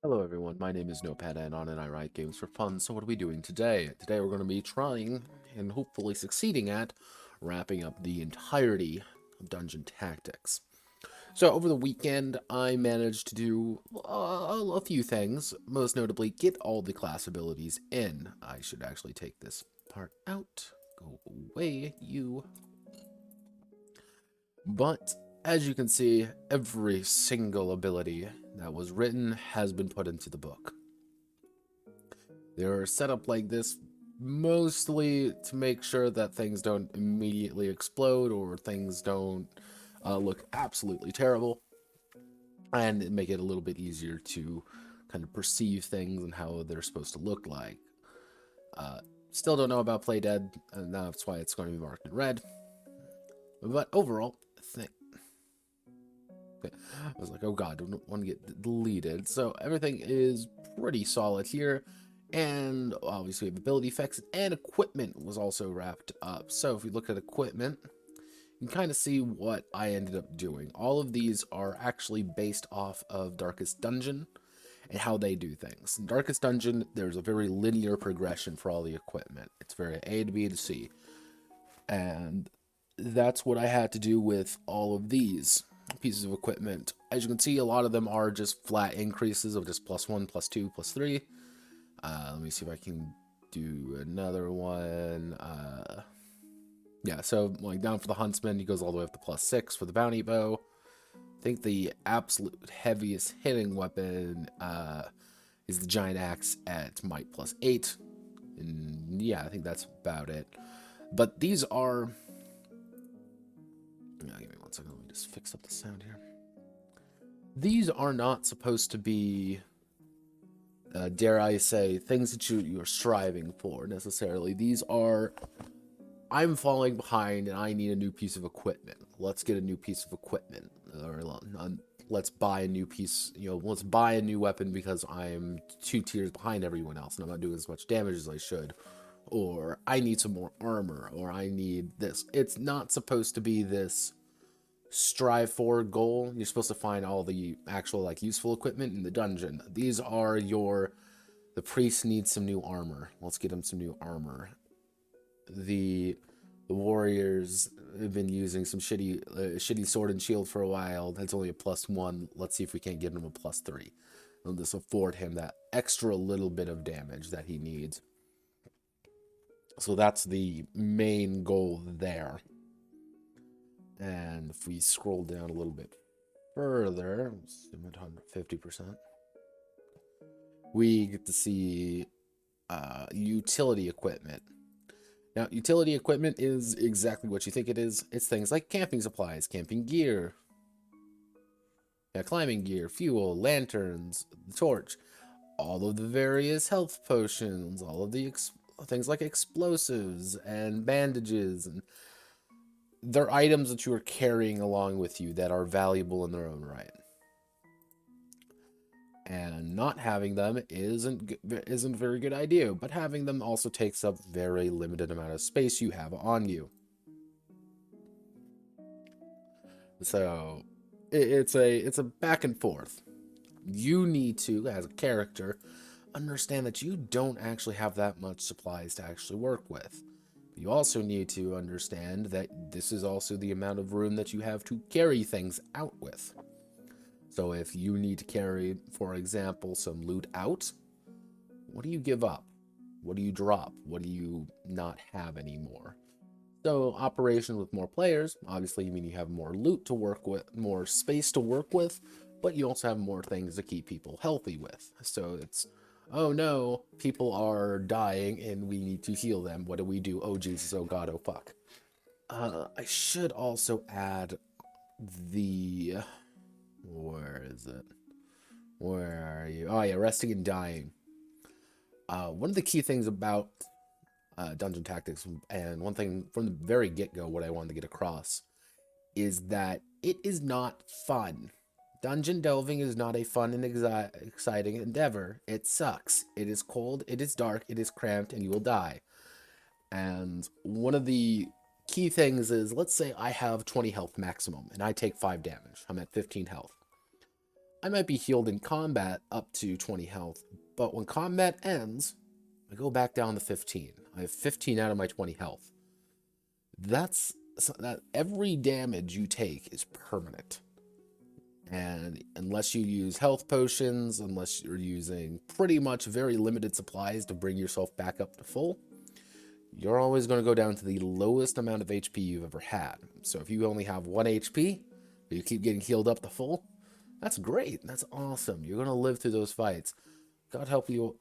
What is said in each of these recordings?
Hello everyone, my name is Notepad Anon and I write games for fun. So what are we doing today? Today we're going to be trying, and hopefully succeeding at, wrapping up the entirety of Dungeon Tactics. So over the weekend I managed to do a few things, most notably get all the class abilities in. I should actually take this part out. Go away, you. But as you can see, every single ability that was written has been put into the book. They're set up like this mostly to make sure that things don't immediately explode or things don't look absolutely terrible, and make it a little bit easier to kind of perceive things and how they're supposed to look like. Still don't know about Play Dead, and that's why it's going to be marked in red. But overall, I was like, oh god, don't want to get deleted. So everything is pretty solid here. And obviously we have ability effects, and equipment was also wrapped up. So if we look at equipment, you can kind of see what I ended up doing. All of these are actually based off of Darkest Dungeon and how they do things. In Darkest Dungeon, there's a very linear progression for all the equipment. It's very A to B to C. And that's what I had to do with all of these pieces of equipment. As you can see, a lot of them are just flat increases of just +1, +2, +3. Let me see if I can do another one. Yeah, so like down for the huntsman, he goes all the way up to +6 for the bounty bow. I think the absolute heaviest hitting weapon is the giant axe at might +8. And yeah, I think that's about it. But these are... give me one second, let me just fix up the sound here. These are not supposed to be, dare I say, things that you're striving for necessarily. These are, I'm falling behind and I need a new piece of equipment. Let's get a new piece of equipment. Or let's buy a new piece, let's buy a new weapon because I'm 2 tiers behind everyone else and I'm not doing as much damage as I should. Or I need some more armor, or I need this. It's not supposed to be this strive for goal. You're supposed to find all the actual useful equipment in the dungeon. These are the priest needs some new armor. Let's get him some new armor. The warriors have been using some shitty sword and shield for a while. That's only a +1. Let's see if we can't get him a +3. And this will afford him that extra little bit of damage that he needs. So that's the main goal there. And if we scroll down a little bit further, 150%, we get to see utility equipment. Now, utility equipment is exactly what you think it is. It's things like camping supplies, camping gear, climbing gear, fuel, lanterns, the torch, all of the various health potions, all of the things like explosives and bandages, and they're items that you are carrying along with you that are valuable in their own right. And not having them isn't a very good idea, but having them also takes up very limited amount of space you have on you. So it's a back and forth. You need to, as a character, understand that you don't actually have that much supplies to actually work with. You also need to understand that this is also the amount of room that you have to carry things out with. So if you need to carry, for example, some loot out, what do you give up? What do you drop? What do you not have anymore? So operations with more players, obviously you mean you have more loot to work with, more space to work with, but you also have more things to keep people healthy with. So it's, oh no, people are dying and we need to heal them. What do we do? Oh Jesus, oh God, oh fuck. I should also add the... Where is it? Where are you? Oh yeah, resting and dying. One of the key things about Dungeon Tactics, and one thing from the very get-go what I wanted to get across, is that it is not fun. Dungeon delving is not a fun and exciting endeavor. It sucks. It is cold, it is dark, it is cramped, and you will die. And one of the key things is, let's say I have 20 health maximum, and I take 5 damage. I'm at 15 health. I might be healed in combat up to 20 health, but when combat ends, I go back down to 15. I have 15 out of my 20 health. That's that every damage you take is permanent. And unless you use health potions, unless you're using pretty much very limited supplies to bring yourself back up to full, you're always going to go down to the lowest amount of HP you've ever had. So if you only have 1 HP, but you keep getting healed up to full, that's great. That's awesome. You're going to live through those fights. God help you.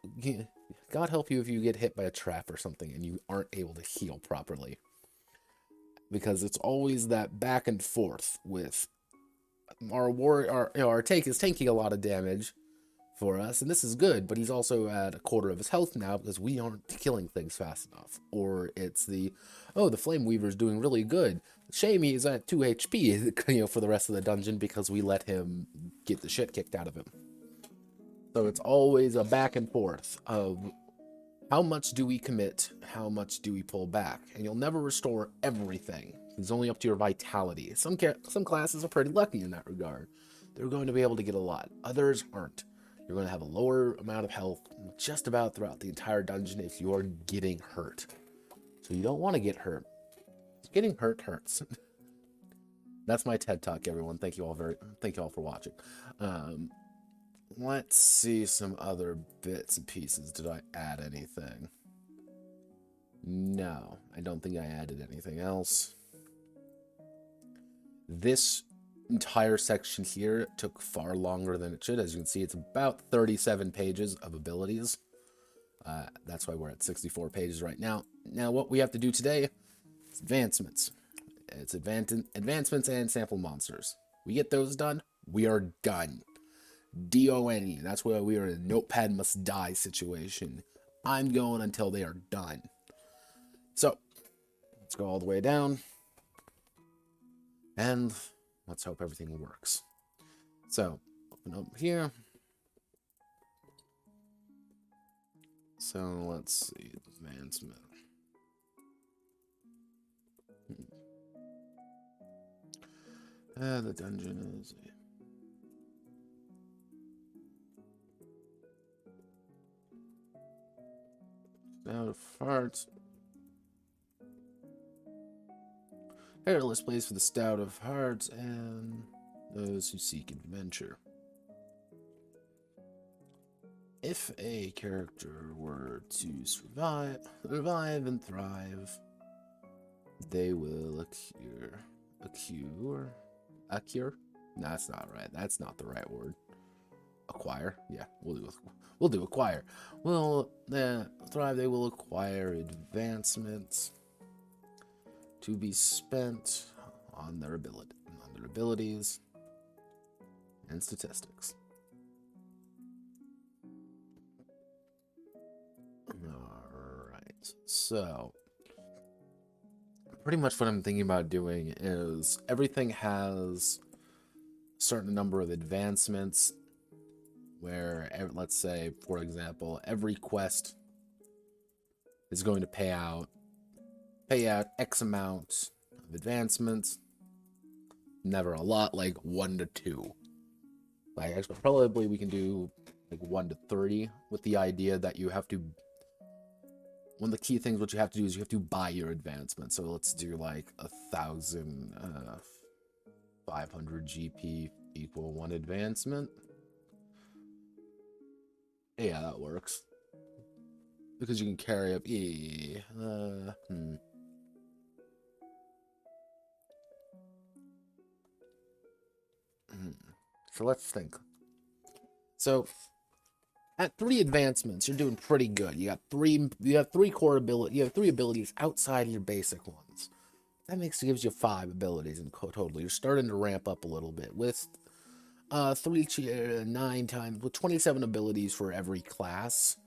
God help you if you get hit by a trap or something and you aren't able to heal properly. Because it's always that back and forth with our tank is taking a lot of damage for us, and this is good, but he's also at a quarter of his health now because we aren't killing things fast enough. Or it's the Flame Weaver's doing really good. Shame he's at 2 HP, for the rest of the dungeon because we let him get the shit kicked out of him. So it's always a back and forth of how much do we commit, how much do we pull back, and you'll never restore everything. It's only up to your vitality. Some classes are pretty lucky in that regard. They're going to be able to get a lot. Others aren't. You're going to have a lower amount of health just about throughout the entire dungeon if you're getting hurt. So you don't want to get hurt. Getting hurt hurts. That's my TED Talk, everyone. Thank you all for watching. Let's see some other bits and pieces. Did I add anything? No, I don't think I added anything else. This entire section here took far longer than it should. As you can see, it's about 37 pages of abilities. That's why we're at 64 pages right now. Now, what we have to do today is advancements. It's advancements and sample monsters. We get those done, we are done. D-O-N-E. That's where we are in a Notepad must die situation. I'm going until they are done. So, let's go all the way down. And let's hope everything works. So, open up here. So, let's see. Advancement. The dungeon is... Stout of Hearts. Perilous place for the Stout of Hearts and those who seek adventure. If a character were to survive and thrive, they will occur. No, that's not right. That's not the right word. Acquire. Yeah, we'll do acquire. Well, thrive. They will acquire advancements to be spent on their abilities and statistics. Alright, so pretty much what I'm thinking about doing is everything has a certain number of advancements where, let's say, for example, every quest is going to pay out X amount of advancements. Never a lot, like 1 to 2. Like, actually, probably we can do like 1 to 30 with the idea that you have to... One of the key things what you have to do is you have to buy your advancement. So let's do like 1,500 GP equal 1 advancement. Yeah, that works. Because you can carry up... So let's think. So at 3 advancements, you're doing pretty good. You have 3 core abilities. You have 3 abilities outside your basic ones. That gives you 5 abilities in total. You're starting to ramp up a little bit with 9 times with 27 abilities for every class.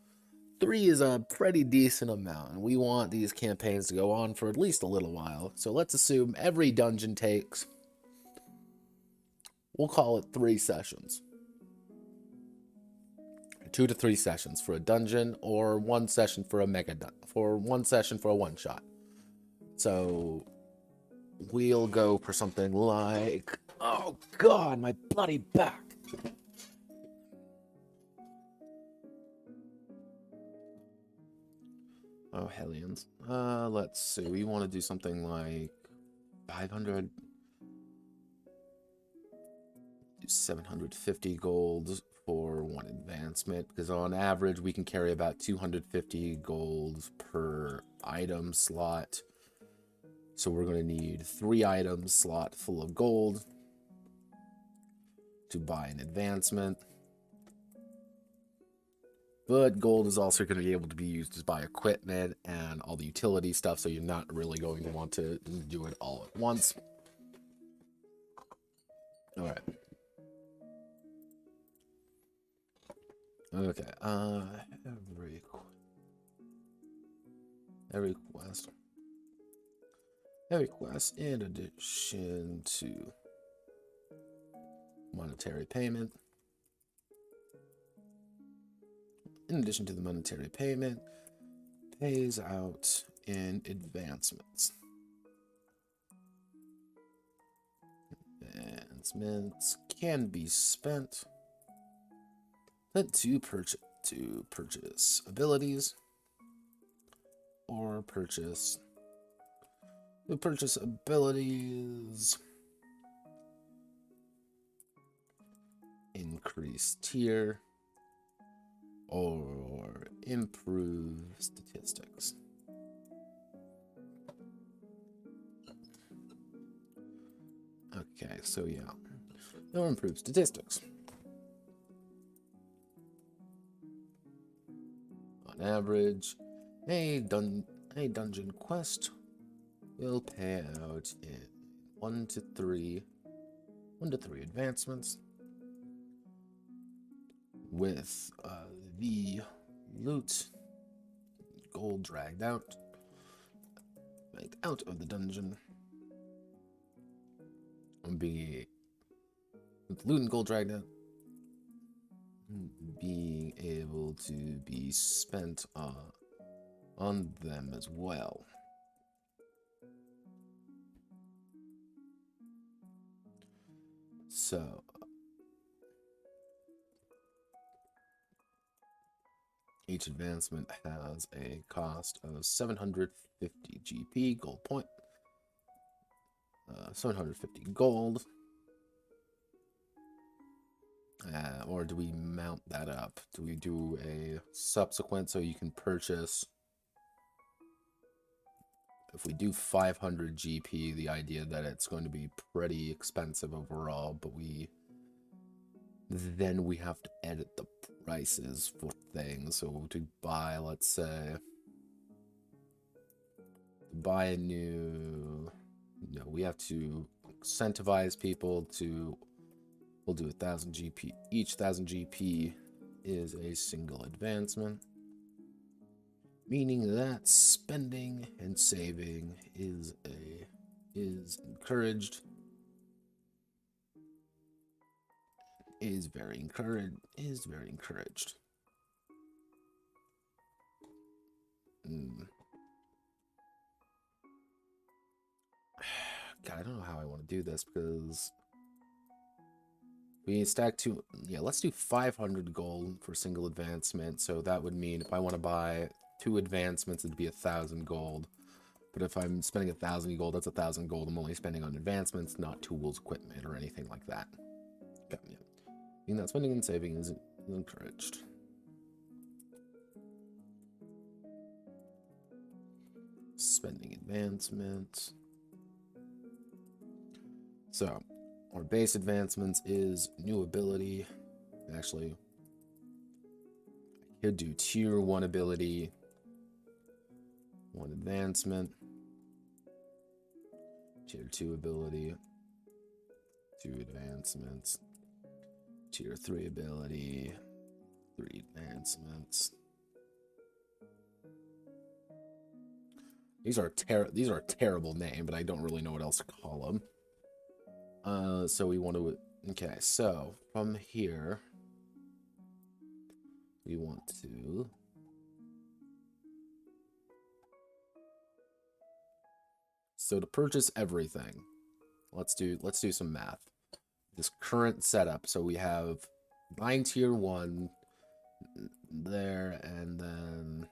3 is a pretty decent amount, and we want these campaigns to go on for at least a little while. So let's assume every dungeon takes, we'll call it 3 sessions. 2 to 3 sessions for a dungeon, or 1 session for a one shot. So we'll go for something like, oh god, my bloody back. Oh, Hellions. Let's see. We want to do something like 500, 750 gold for one advancement, because on average we can carry about 250 gold per item slot. So we're going to need 3 items slot full of gold to buy an advancement. But gold is also going to be able to be used to buy equipment and all the utility stuff, so you're not really going to want to do it all at once. Alright. Okay, every quest in addition to monetary payment. In addition to the monetary payment, pays out in advancements. Advancements can be spent to purchase abilities or purchase abilities, increase tier, or improve statistics. Okay, so yeah, or improve statistics. On average, a dungeon quest will pay out in 1 to 3 advancements, with the loot gold dragged out of the dungeon, with loot and gold dragged out, being able to be spent on them as well. So each advancement has a cost of 750 GP, gold point, 750 gold. Or do we mount that up? Do we do a subsequent so you can purchase? If we do 500 GP, the idea that it's going to be pretty expensive overall, but then we have to edit the prices for things. So to buy, let's say, we have to incentivize people to, we'll do 1,000 GP. Each 1,000 GP is a single advancement, meaning that spending and saving is encouraged. Is very encouraged. God, I don't know how I want to do this, because we stack 2. Yeah, let's do 500 gold for single advancement. So that would mean if I want to buy 2 advancements, it'd be 1,000 gold. But if I'm spending 1,000 gold, that's 1,000 gold I'm only spending on advancements, not tools, equipment, or anything like that. Okay, yeah. Meaning that spending and saving is encouraged. Spending advancements. So, our base advancements is new ability. Actually, I could do tier 1 ability, 1 advancement, tier 2 ability, 2 advancements, tier 3 ability, 3 advancements. These are a terrible name, but I don't really know what else to call them. So we want to, okay, so from here, we want to, so to purchase everything, let's do some math. This current setup, so we have 9 tier 1 there, and then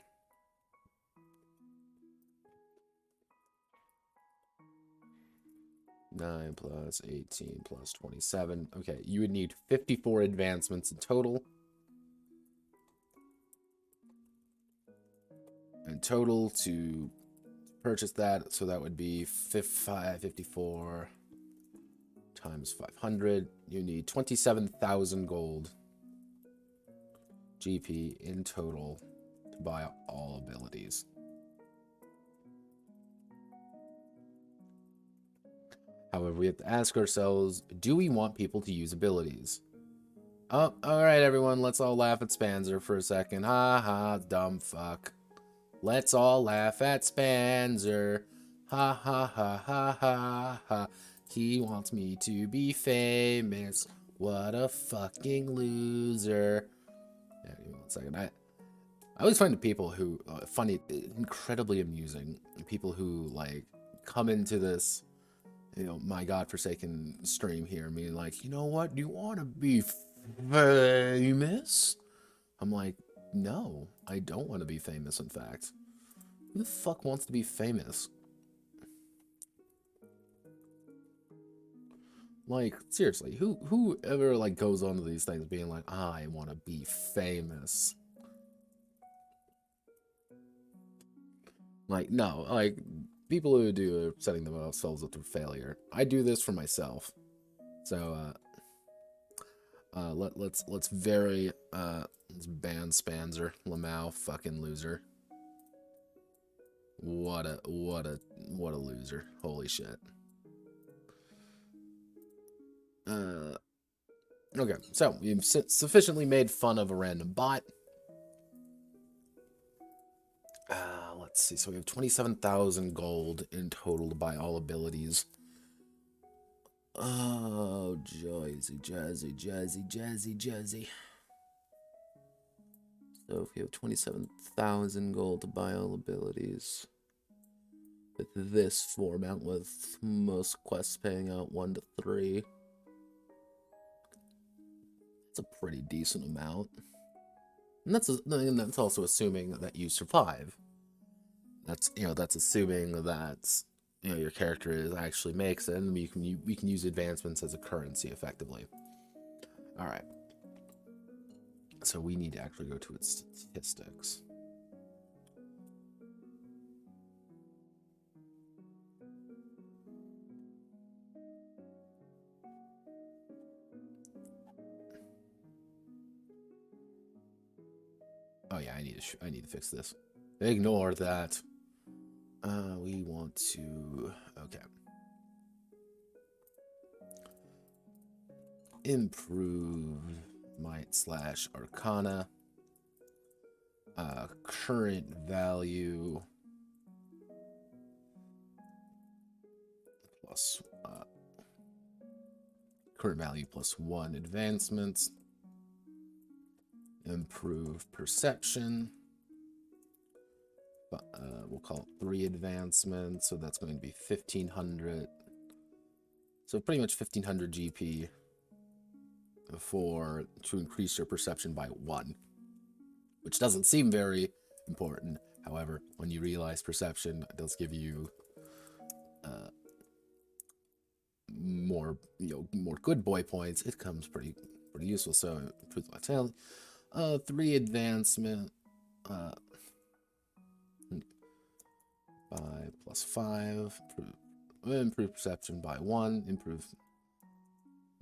9 plus 18 plus 27. Okay, you would need 54 advancements in total. In total to purchase that, so that would be 54 times 500. You need 27,000 gold GP in total to buy all abilities. However, we have to ask ourselves, do we want people to use abilities? Oh, alright everyone, let's all laugh at Spanzer for a second. Ha ha, dumb fuck. Let's all laugh at Spanzer. Ha ha ha ha ha ha. He wants me to be famous. What a fucking loser. Yeah, give me 1 second. I always find the people who, funny, incredibly amusing. People who, like, come into this, you know, my godforsaken stream here, being like, you know what, do you want to be famous? I'm like, no, I don't want to be famous, in fact. Who the fuck wants to be famous? Like, seriously, who ever, like, goes on to these things being like, I want to be famous? Like, no, like, people who do are setting themselves up for failure. I do this for myself. So, let's ban Spanzer, Lamau, fucking loser. What a loser. Holy shit. Okay, so we've sufficiently made fun of a random bot. Let's see, so we have 27,000 gold in total to buy all abilities. Oh, jazzy. So if we have 27,000 gold to buy all abilities, with this format, with most quests paying out 1 to 3, it's a pretty decent amount. And that's also assuming that you survive. That's, you know, that's assuming that, you know, your character actually makes it, and we can use advancements as a currency effectively. All right. So we need to actually go to its statistics. Oh yeah, I need to fix this. Ignore that. We want to, okay. Improve might / arcana. Current value plus current value +1 advancements. Improve perception. We'll call it 3 advancements, so that's going to be 1,500. So pretty much 1,500 GP to increase your perception by 1, which doesn't seem very important. However, when you realize perception does give you more good boy points, it comes pretty useful. So improve vitality, 3 advancement, 5 plus 5, improve perception by 1, improve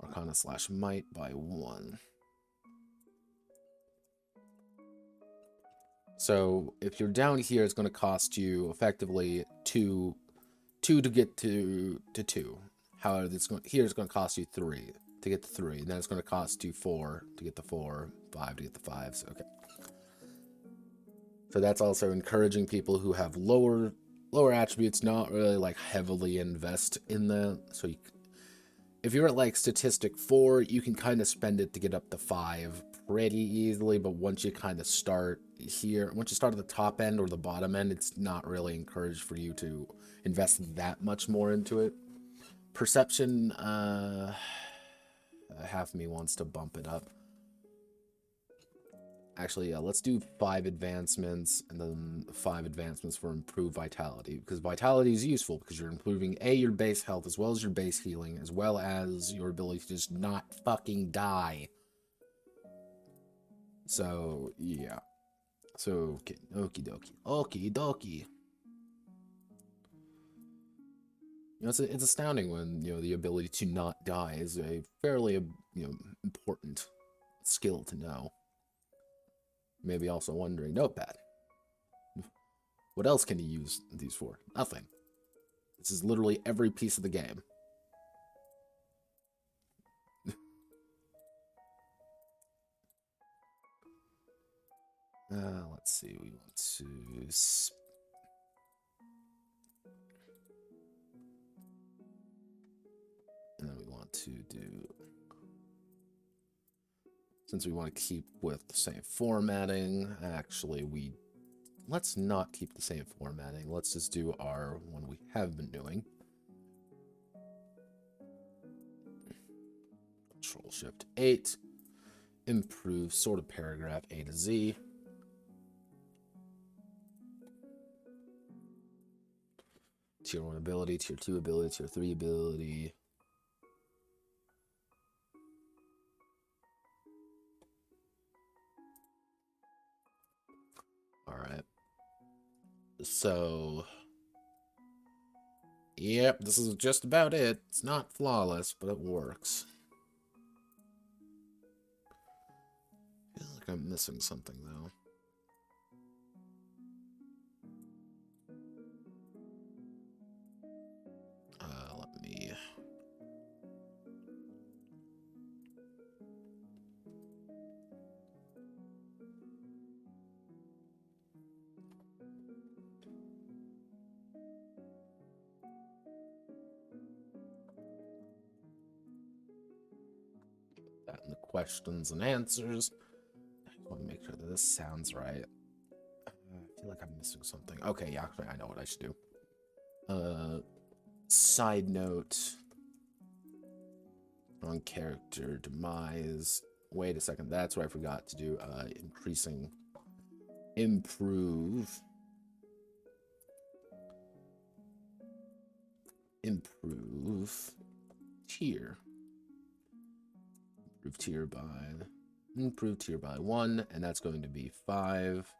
arcana / might by 1. So if you're down here, it's going to cost you effectively 2 to get to 2. However, here it's going to cost you 3 to get to 3, and then it's going to cost you 4 to get the 4, 5 to get the 5s. Okay. So that's also encouraging people who have lower attributes, not really like heavily invest in them. So if you're at like statistic 4, you can kind of spend it to get up to 5 pretty easily. But once you kind of start here, once you start at the top end or the bottom end, it's not really encouraged for you to invest that much more into it. Perception, half me wants to bump it up. Actually, yeah, let's do 5 advancements and then 5 advancements for improved vitality. Because vitality is useful because you're improving your base health as well as your base healing, as well as your ability to just not fucking die. So, yeah. So, okay, okie dokie. Okie dokie. You know, it's astounding when, you know, the ability to not die is a fairly, you know, important skill to know. Maybe also wondering, Notepad. What else can you use these for? Nothing. This is literally every piece of the game. Let's see. We want to... And then we want to do... Since we want to keep with the same formatting, actually, let's not keep the same formatting. Let's just do our one we have been doing. Control-Shift-8. Improve sort of paragraph A to Z. Tier 1 ability, Tier 2 ability, Tier 3 ability. Alright. So... Yep, this is just about it. It's not flawless, but it works. I feel like I'm missing something, though. Let me... that in the questions and answers. I want to make sure that this sounds right. I feel like I'm missing something. Okay, yeah, actually, I know what I should do. Side note on character demise. Wait a second, that's what I forgot to do. Improve tier. Improve tier by 1, and that's going to be 5.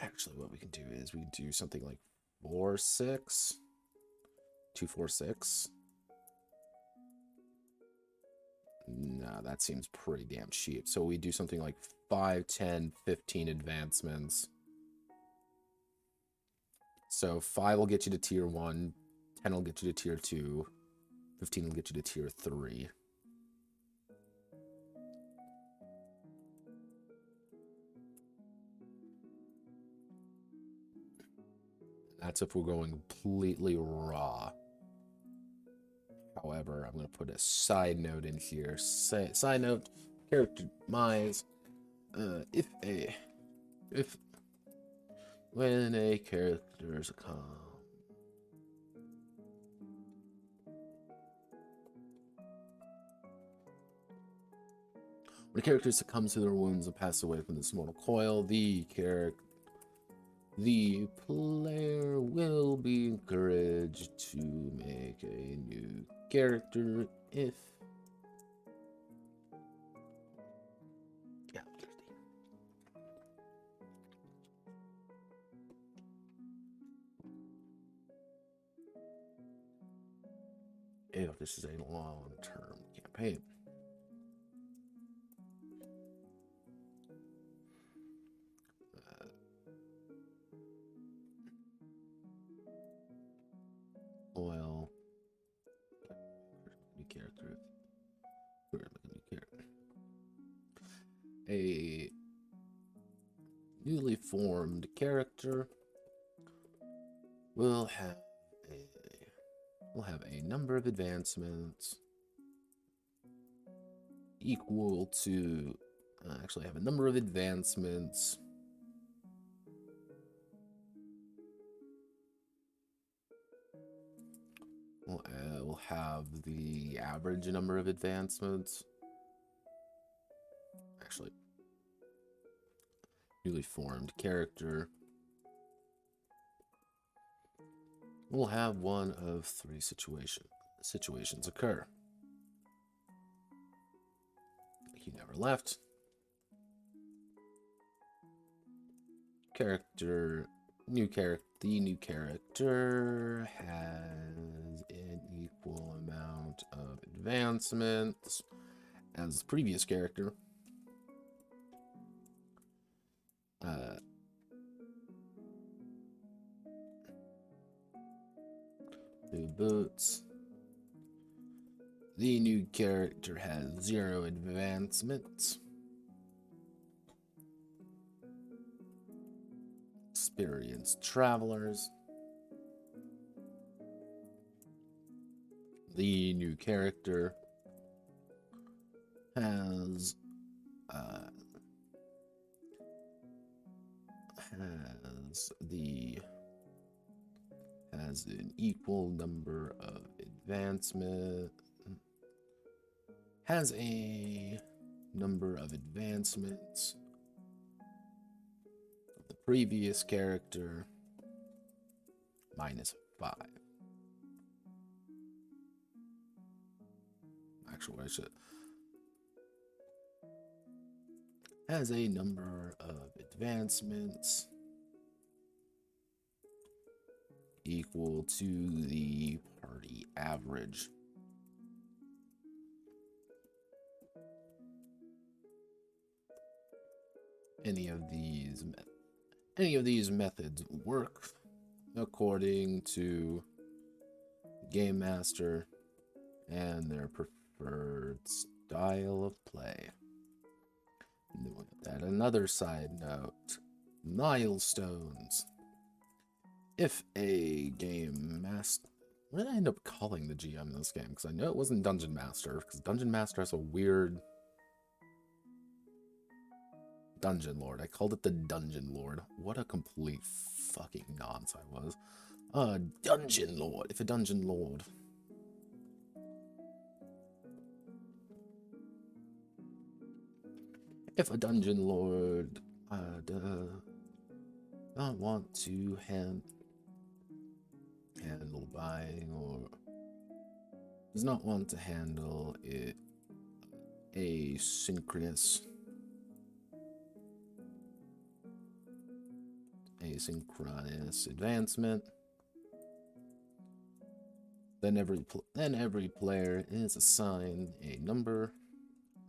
Actually, what we can do is we can do something like 4, 6. 2, 4, 6. Nah, that seems pretty damn cheap. So we do something like 5, 10, 15 advancements. So 5 will get you to tier 1, 10 will get you to tier 2, 15 will get you to tier 3. That's if we're going completely raw. However, I'm going to put a side note in here. Side note, character demise. When a character succumbs. When a character succumbs to their wounds and passes away from this mortal coil, the player will be encouraged to make a new character if... Yeah, I'm thirsty. If this is a long-term campaign. Oil. New character. A newly formed character will have a number of advancements equal to actually have a number of advancements we'll have the average number of advancements. Actually, newly formed character will have one of three situations occur. He never left. The new character has an equal amount of advancements as the previous character. New boots. The new character has 0 advancements. Experienced travelers. The new character has an equal number of advancement. Has a number of advancements of the previous character minus 5. Actually, I should. Has a number of advancements equal to the party average. Any of these methods work according to Game Master and their preferred style of play. And then we'll get that. Another side note: milestones. If a game master, what did I end up calling the GM in this game? Because I know it wasn't Dungeon Master, because Dungeon Master has a weird Dungeon Lord. I called it the Dungeon Lord. What a complete fucking nonce I was. Dungeon Lord. If a Dungeon Lord. If a Dungeon Lord not want to handle buying, or does not want to handle it asynchronous advancement, then every player is assigned a number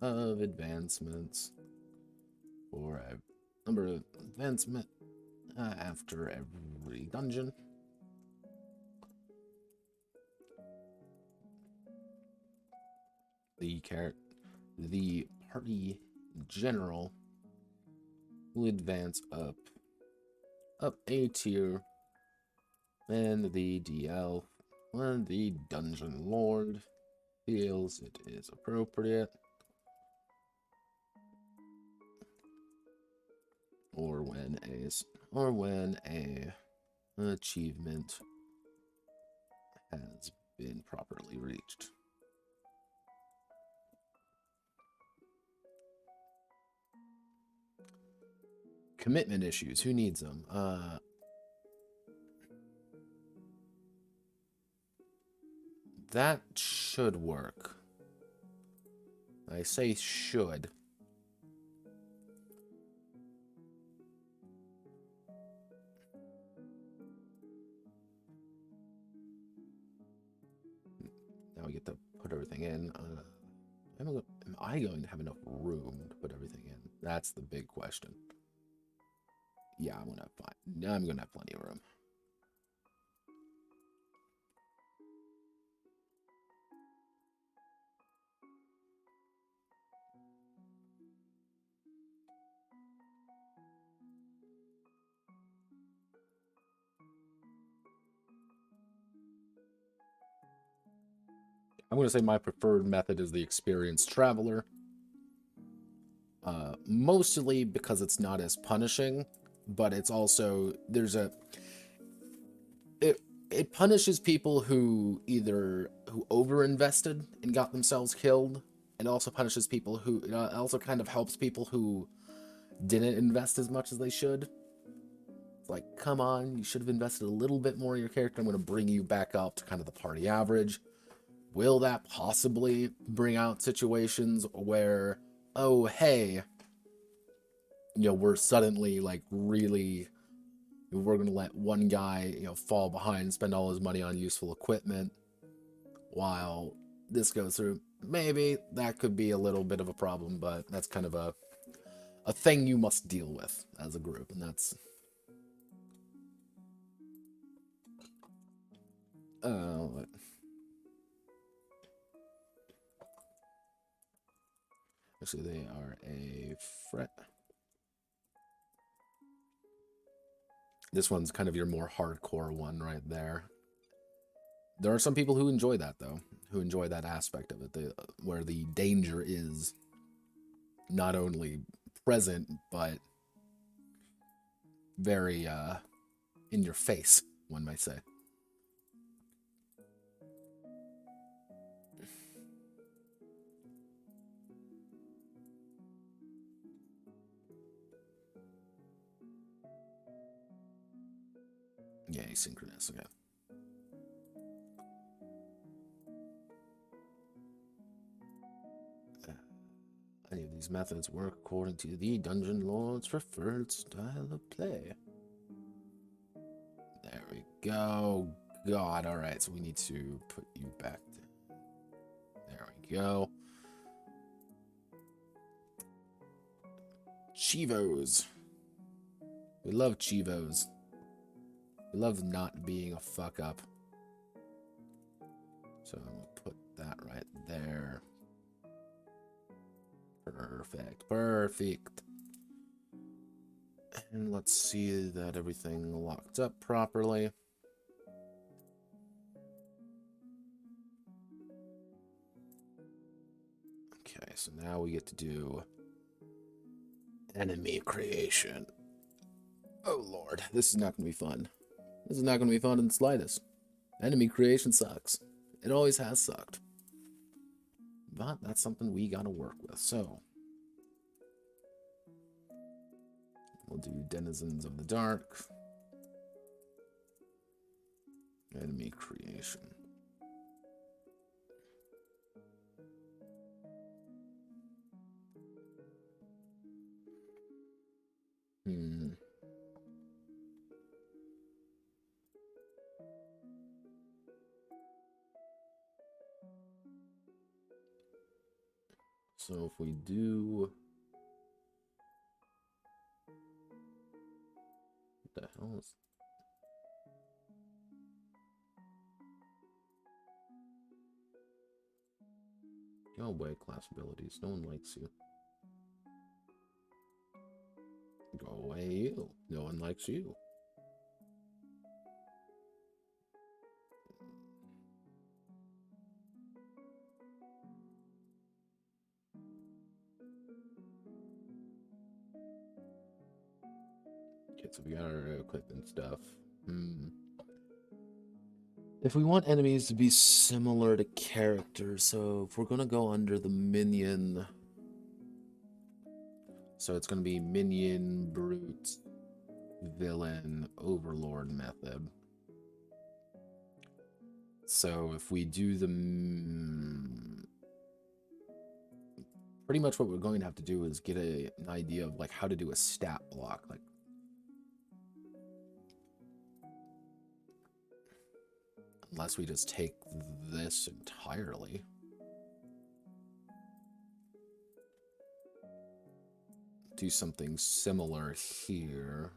of advancements, or a number of advancement after every dungeon. The party general will advance up a tier, and the DL, when the Dungeon Lord feels it is appropriate, or when a achievement has been properly reached. Commitment issues. Who needs them? That should work. I say should. Now we get to put everything in. Am I going to have enough room to put everything in? That's the big question. Yeah, I'm gonna have plenty of room. I'm going to say my preferred method is the experienced traveler. Mostly because it's not as punishing, but it's also, it punishes people who overinvested and got themselves killed, and also punishes people who, it also kind of helps people who didn't invest as much as they should. It's like, come on, you should have invested a little bit more in your character. I'm going to bring you back up to kind of the party average. Will that possibly bring out situations where, oh, hey, we're suddenly like really, we're going to let one guy, fall behind and spend all his money on useful equipment while this goes through? Maybe that could be a little bit of a problem, but that's kind of a thing you must deal with as a group, and that's actually they are a fret. This one's kind of your more hardcore one right there. There are some people who enjoy that, though, who enjoy that aspect of it, where the danger is not only present, but very in your face, one might say. Yeah, asynchronous, okay. Any of these methods work according to the Dungeon Lord's preferred style of play. There we go. God, alright, so we need to put you back there. There we go. Chivos. We love Chivos. We love not being a fuck up. So we'll put that right there. Perfect. Perfect. And let's see that everything locked up properly. Okay, so now we get to do enemy creation. Oh lord, this is not going to be fun. This is not going to be fun in the slightest. Enemy creation sucks. It always has sucked. But that's something we gotta work with, so we'll do denizens of the dark. Enemy creation. So if we do... What the hell is... Go away, class abilities. No one likes you. Go away, you. No one likes you. Okay, so we got our equipment stuff. If we want enemies to be similar to characters, so if we're gonna go under the minion... So it's gonna be minion, brute, villain, overlord method. So if we do the... Pretty much what we're going to have to do is get an idea of like how to do a stat block. Like, unless we just take this entirely. Do something similar here.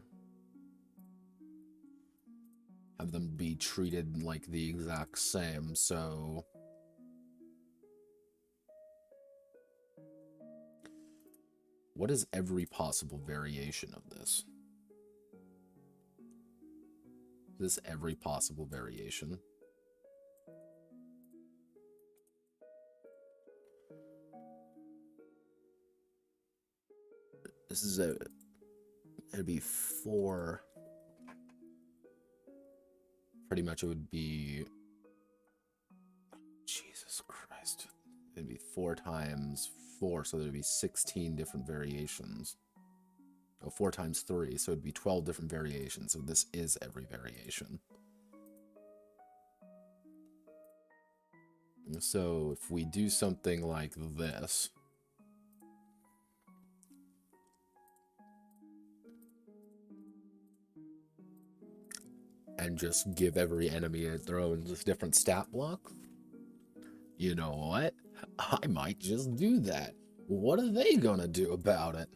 Have them be treated like the exact same, so... What is every possible variation of this? Is this every possible variation? This is it'd be 4. Pretty much it would be... Jesus Christ. It'd be 4 times 4, so there'd be 16 different variations. Oh, 4 times 3, so it'd be 12 different variations. So this is every variation. So if we do something like this, and just give every enemy their own different stat block, you know what? I might just do that. What are they gonna do about it?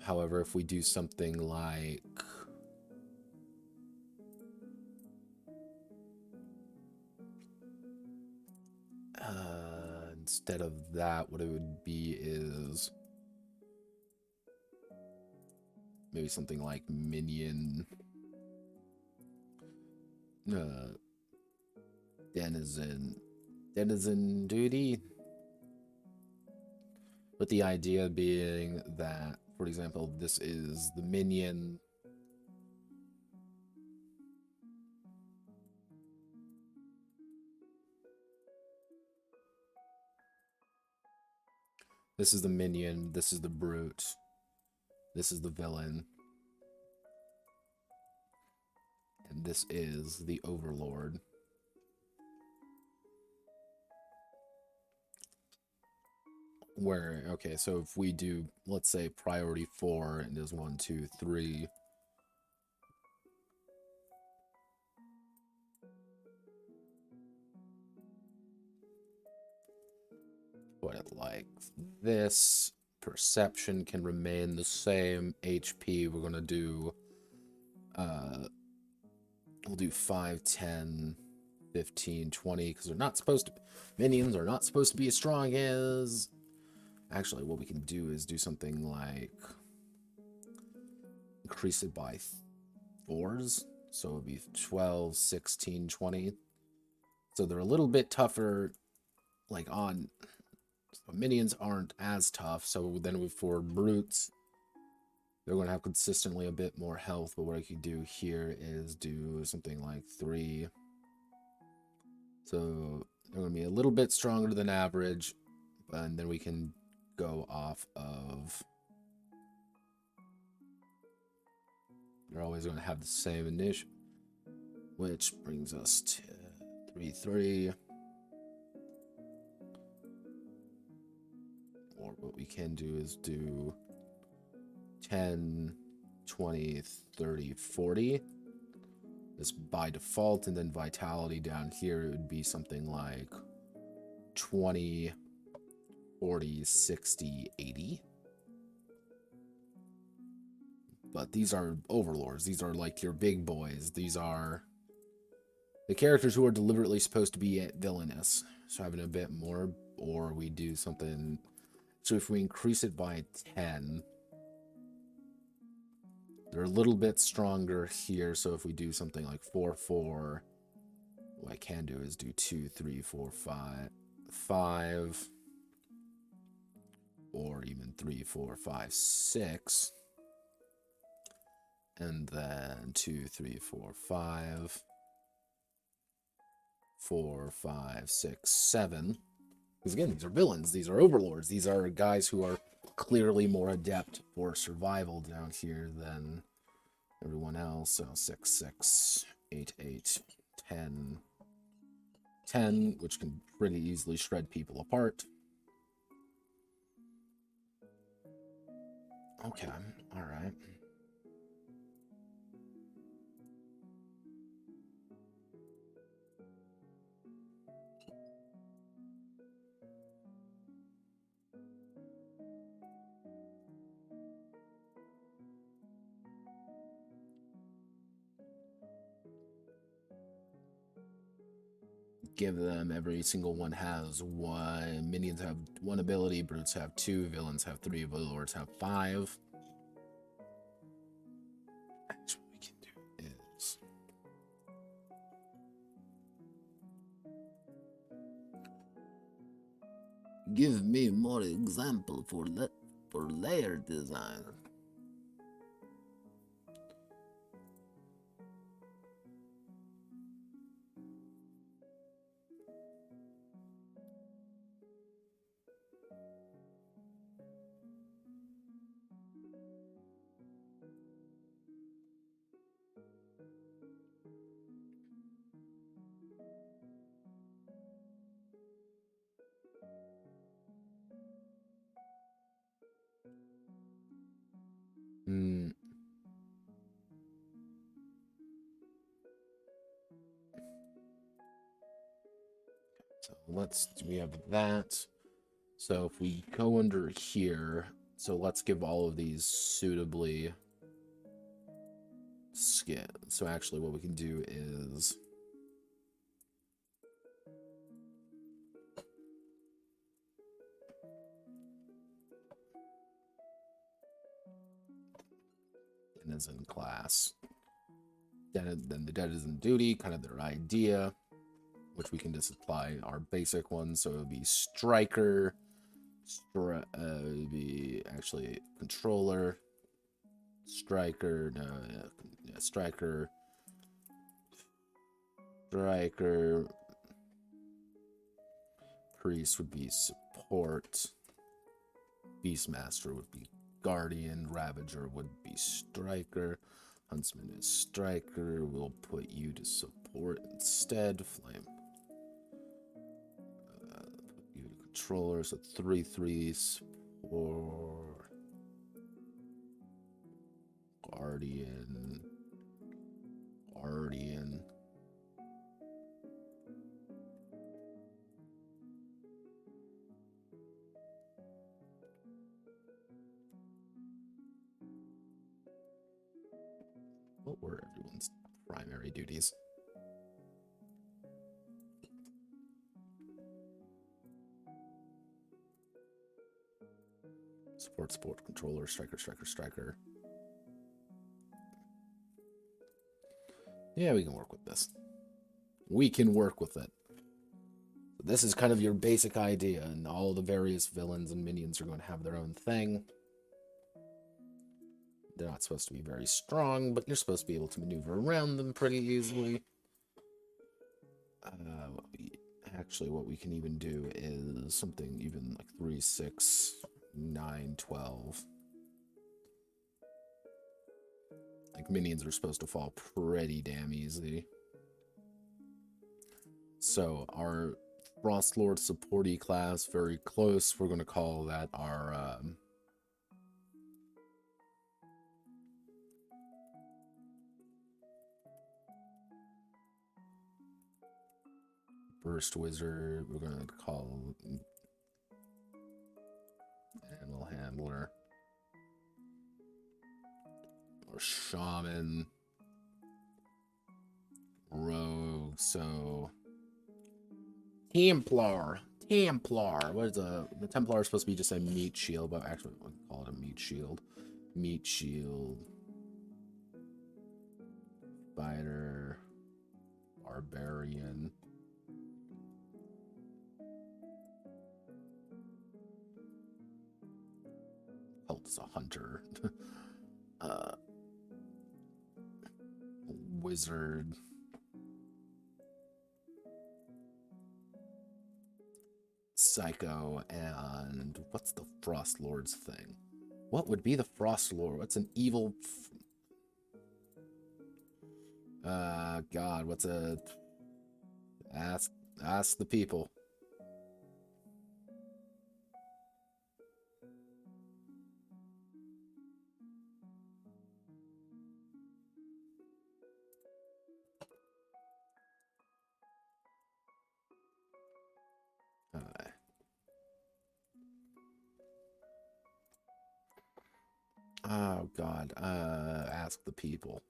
However, if we do something like... instead of that, what it would be is... maybe something like minion... denizen duty. But the idea being that, for example, this is the minion. This is the minion, this is the brute, this is the villain, and this is the overlord. Where, okay, so if we do, let's say, priority 4, and there's 1, 2, 3. Put it like this. Perception can remain the same. HP, we're going to do, we'll do 5, 10, 15, 20, because they're not supposed to, minions are not supposed to be as strong as... Actually, what we can do is do something like increase it by 4s. So it would be 12, 16, 20. So they're a little bit tougher, like on... So minions aren't as tough, so then for brutes, they're going to have consistently a bit more health, but what I could do here is do something like 3. So they're going to be a little bit stronger than average, and then we can go off of... They're always going to have the same initiative, which brings us to 3, 3. Or what we can do is do 10, 20, 30, 40. This by default, and then vitality down here, it would be something like 20, 40, 60, 80. But these are overlords. These are like your big boys. These are the characters who are deliberately supposed to be villainous. So having a bit more, or we do something... So if we increase it by 10, they're a little bit stronger here. So if we do something like 4, 4, what I can do is do 2, 3, 4, 5, 5, or even 3, 4, 5, 6. And then 2, 3, 4, 5, 4, 5, 6, 7. Because again, these are villains, these are overlords, these are guys who are clearly more adept for survival down here than everyone else. So 6, 6, 8, 8, 10, 10, which can pretty easily shred people apart. Okay, alright. Give them, every single one has 1. Minions have 1 ability, brutes have 2, villains have 3, overlords have 5. Actually, what we can do is... give me more example for layer design. So we have that. So if we go under here, so let's give all of these suitably skin. So actually what we can do is denizen class. Then the denizen duty, kind of their idea, which we can just apply our basic ones. So it would be striker, it would be actually controller, striker, no, yeah, striker, priest would be support, beastmaster would be guardian, ravager would be striker, huntsman is striker. We'll put you to support instead. Flame. Put you to controller. So 3/3 for guardian. What were everyone's primary duties? Support, controller, striker. Yeah, we can work with this. We can work with it. This is kind of your basic idea, and all the various villains and minions are going to have their own thing. They're not supposed to be very strong, but you're supposed to be able to maneuver around them pretty easily. What we can even do is something even like 3, 6, 9, 12. Like, minions are supposed to fall pretty damn easy. So, our Frost Lord supporty class, very close. We're going to call that our... Burst Wizard, we're going to call Animal Handler. Or Shaman. Rogue, so... Templar. What is the Templar is supposed to be just a meat shield, but actually we'll call it a meat shield. Meat shield. Fighter. Barbarian. Cult is a hunter. Wizard. Psycho, and what's the Frost Lord's thing? What would be the Frost Lord? What's an evil... God, what's a... Ask the people. Oh, God. Ask the people.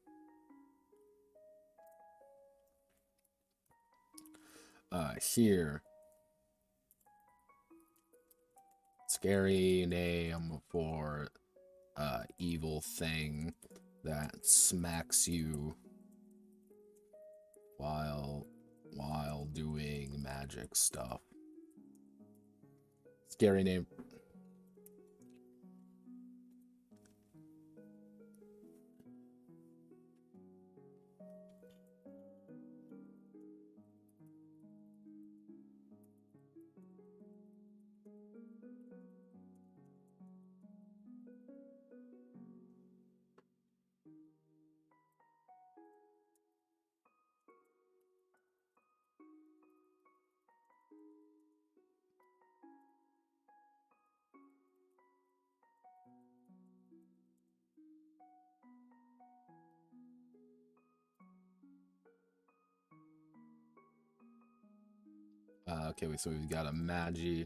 Here. Scary name for evil thing that smacks you while doing magic stuff. Scary name. Okay, so we've got a Magi.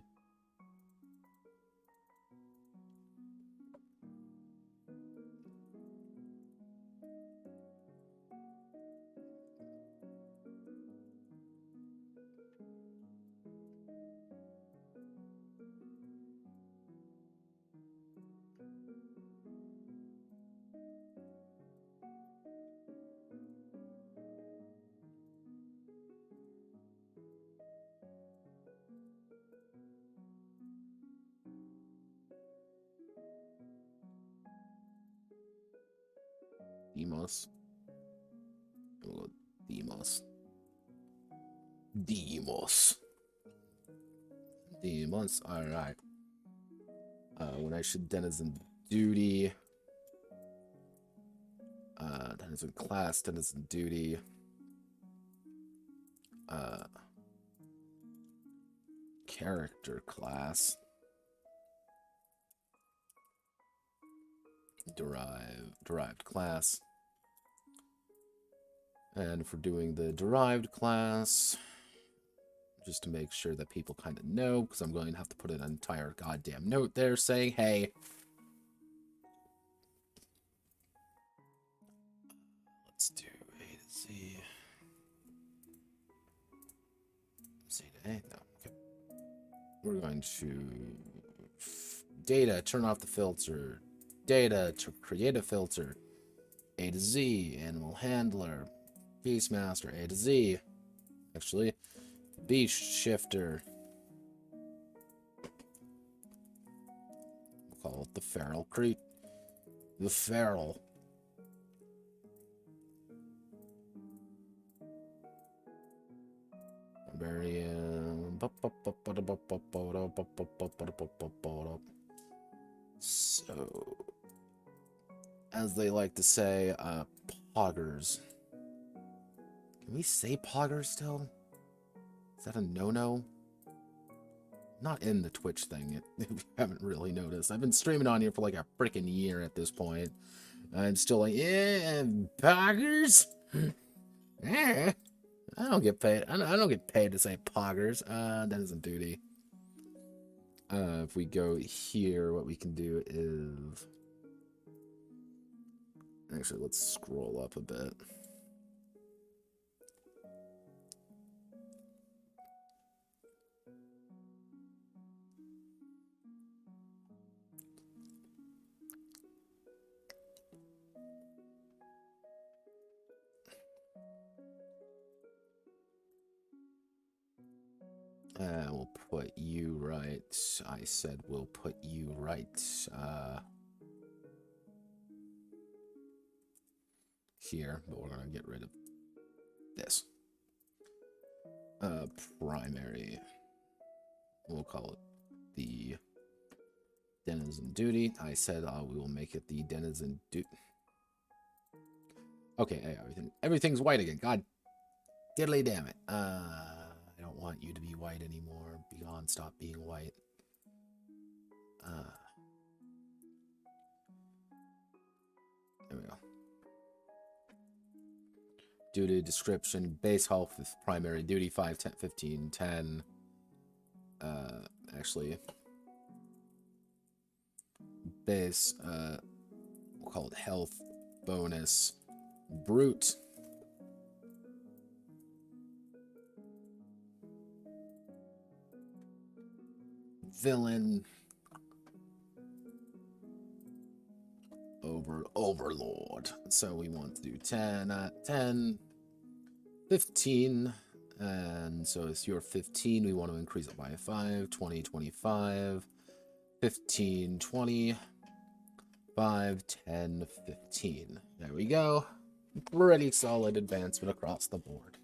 Demos. Demos. Demos. Demos. Alright. When I should denizen duty. Denizen class, denizen duty. Character class. Derived class. And for doing the derived class, just to make sure that people kind of know, because I'm going to have to put an entire goddamn note there saying, hey, let's do A to Z. Z to A? No. Okay. We're going to data, turn off the filter. Data, to create a filter. A to Z, animal handler. Beastmaster, A to Z. Actually, beast shifter. We'll call it the feral creep. The feral. Barbarian. So, as they like to say, poggers. Can we say poggers still? Is that a no-no? Not in the Twitch thing, if you haven't really noticed. I've been streaming on here for like a freaking year at this point. I'm still like, yeah, poggers? Yeah. I don't get paid. I don't get paid to say poggers. That isn't duty. If we go here, what we can do is... Actually, let's scroll up a bit. We'll put you right. I said we'll put you right. Here, but we're gonna get rid of this. Primary. We'll call it the denizen duty. I said we will make it the denizen duty. Okay, hey, everything's white again. God diddly damn it. I don't want you to be white anymore. Be gone, stop being white. There we go. Duty description, base health with primary duty, 5, 10, 15, 10. Actually, base, we'll call it health bonus, brute. Villain. Overlord. So we want to do 10, 10, 15. And so it's your 15. We want to increase it by 5, 20, 25, 15, 20, 5, 10, 15. There we go. Pretty solid advancement across the board.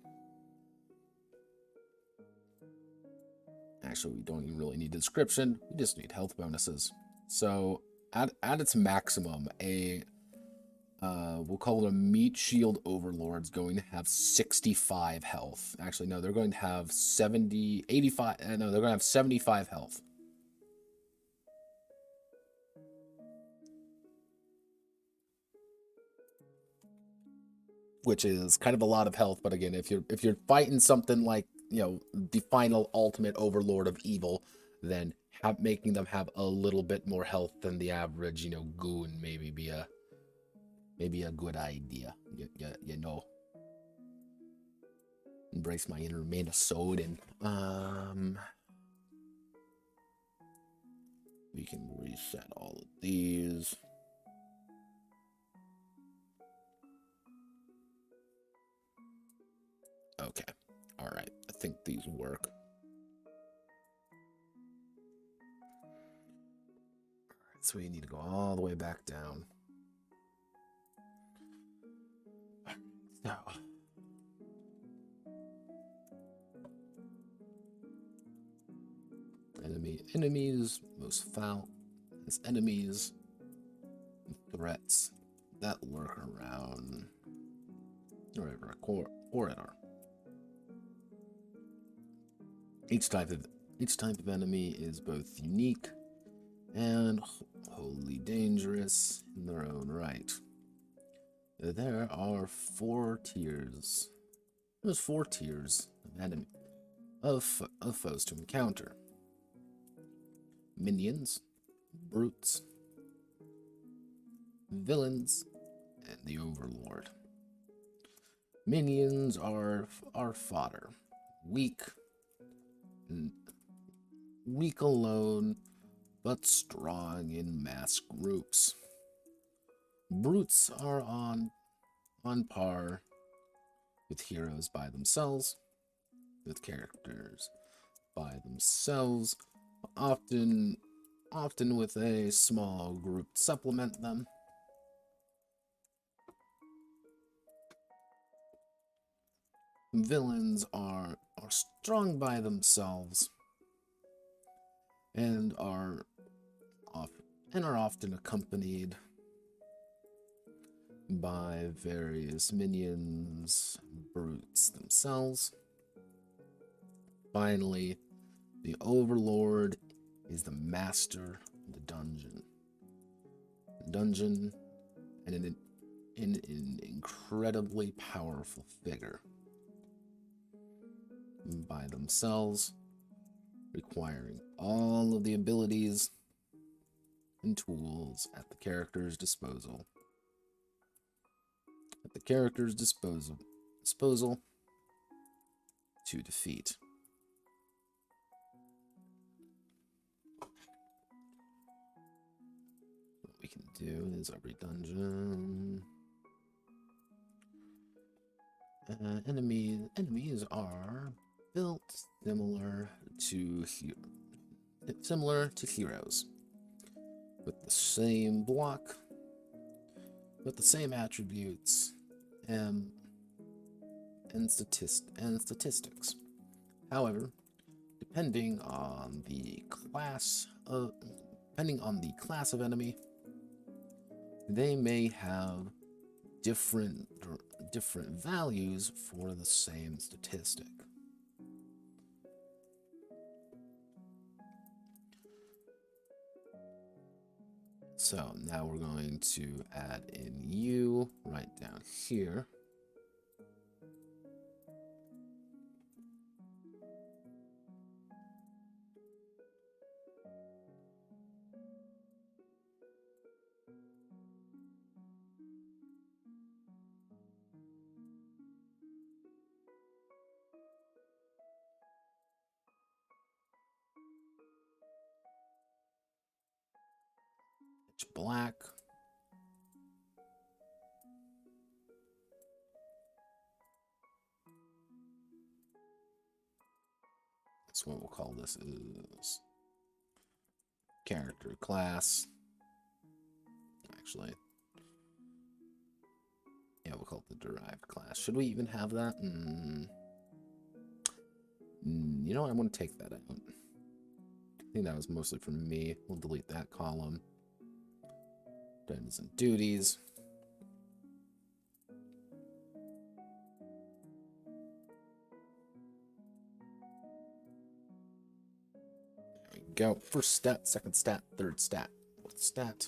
Actually, we don't even really need a description. We just need health bonuses. So at its maximum, we'll call it a meat shield overlord's going to have 65 health. Actually, no, they're going to have 85. No, they're going to have 75 health. Which is kind of a lot of health, but again, if you're fighting something like the final ultimate overlord of evil, then making them have a little bit more health than the average, goon maybe be a good idea. Embrace my inner Minnesotan. We can reset all of these. Okay. All right. I think these work. So we need to go all the way back down. Now, enemies, most foul as enemies, threats that lurk around wherever a corridor. Each type of enemy is both unique and wholly dangerous in their own right. There are 4 tiers. There's 4 tiers of foes to encounter: minions, brutes, villains, and the overlord. Minions are fodder, weak alone, but strong in mass groups. Brutes are on par with heroes by themselves, with characters by themselves, often with a small group to supplement them. Villains are strong by themselves and are often accompanied by various minions, brutes themselves. Finally, the overlord is the master of the dungeon. And an incredibly powerful figure by themselves, requiring all of the abilities and tools at the character's disposal. To defeat. What we can do is every dungeon. Enemies are built similar to heroes, with the same block, with the same attributes, and statistics. However, depending on the class of enemy, they may have different values for the same statistic. So now we're going to add in you right down here. Black. That's what we'll call this is character class. Actually, yeah, we'll call it the derived class. Should we even have that? You know what? I'm going to take that out. I think that was mostly for me. We'll delete that column. Denizen duties. There we go. First stat, second stat, third stat, fourth stat.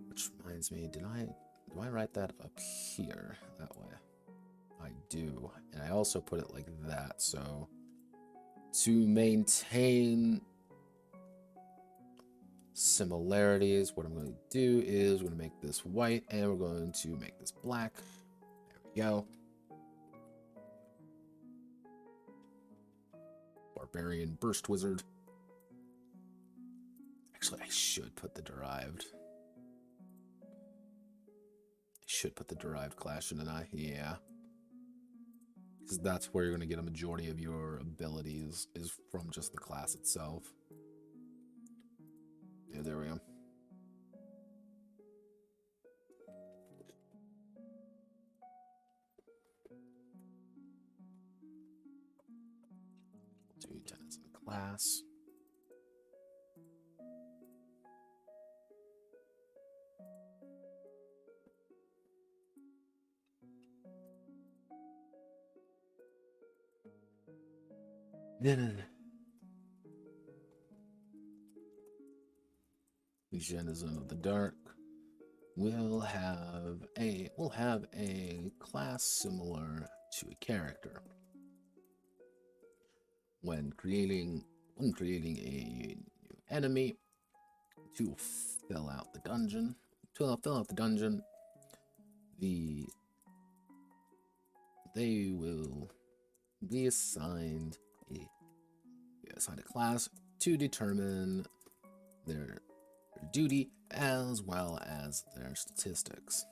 Which reminds me, do I write that up here that way? I do. And I also put it like that, so to maintain similarities, what I'm going to do is we're going to make this white and we're going to make this black. There we go. Barbarian Burst Wizard. Actually, I should put the derived. I should put the derived class, shouldn't I? Yeah. Because that's where you're going to get a majority of your abilities, is from just the class itself. Yeah, there we go. Do denizen class. Denizen of the Dark. We'll have a class similar to a character. When creating a new enemy to fill out the dungeon, they will be assigned a class to determine their duty as well as their statistics.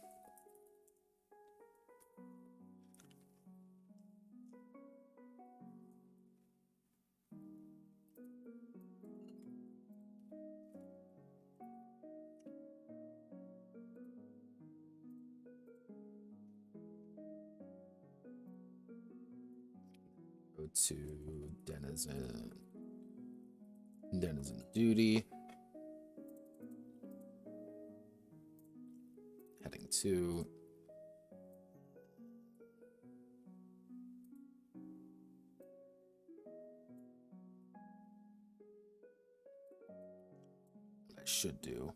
Go to denizen duty. Heading 2. What I should do.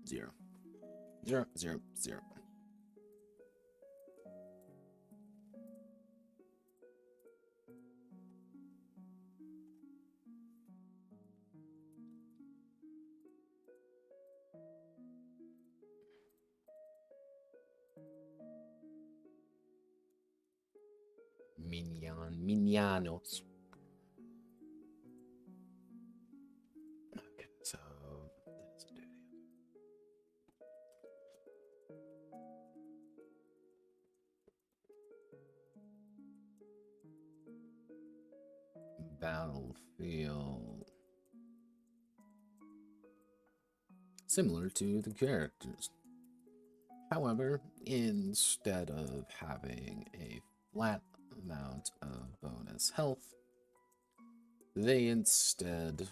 Zero. Minianos. Okay, so that's a duty. Battlefield. Similar to the characters. However, instead of having a flat amount of bonus health, they instead...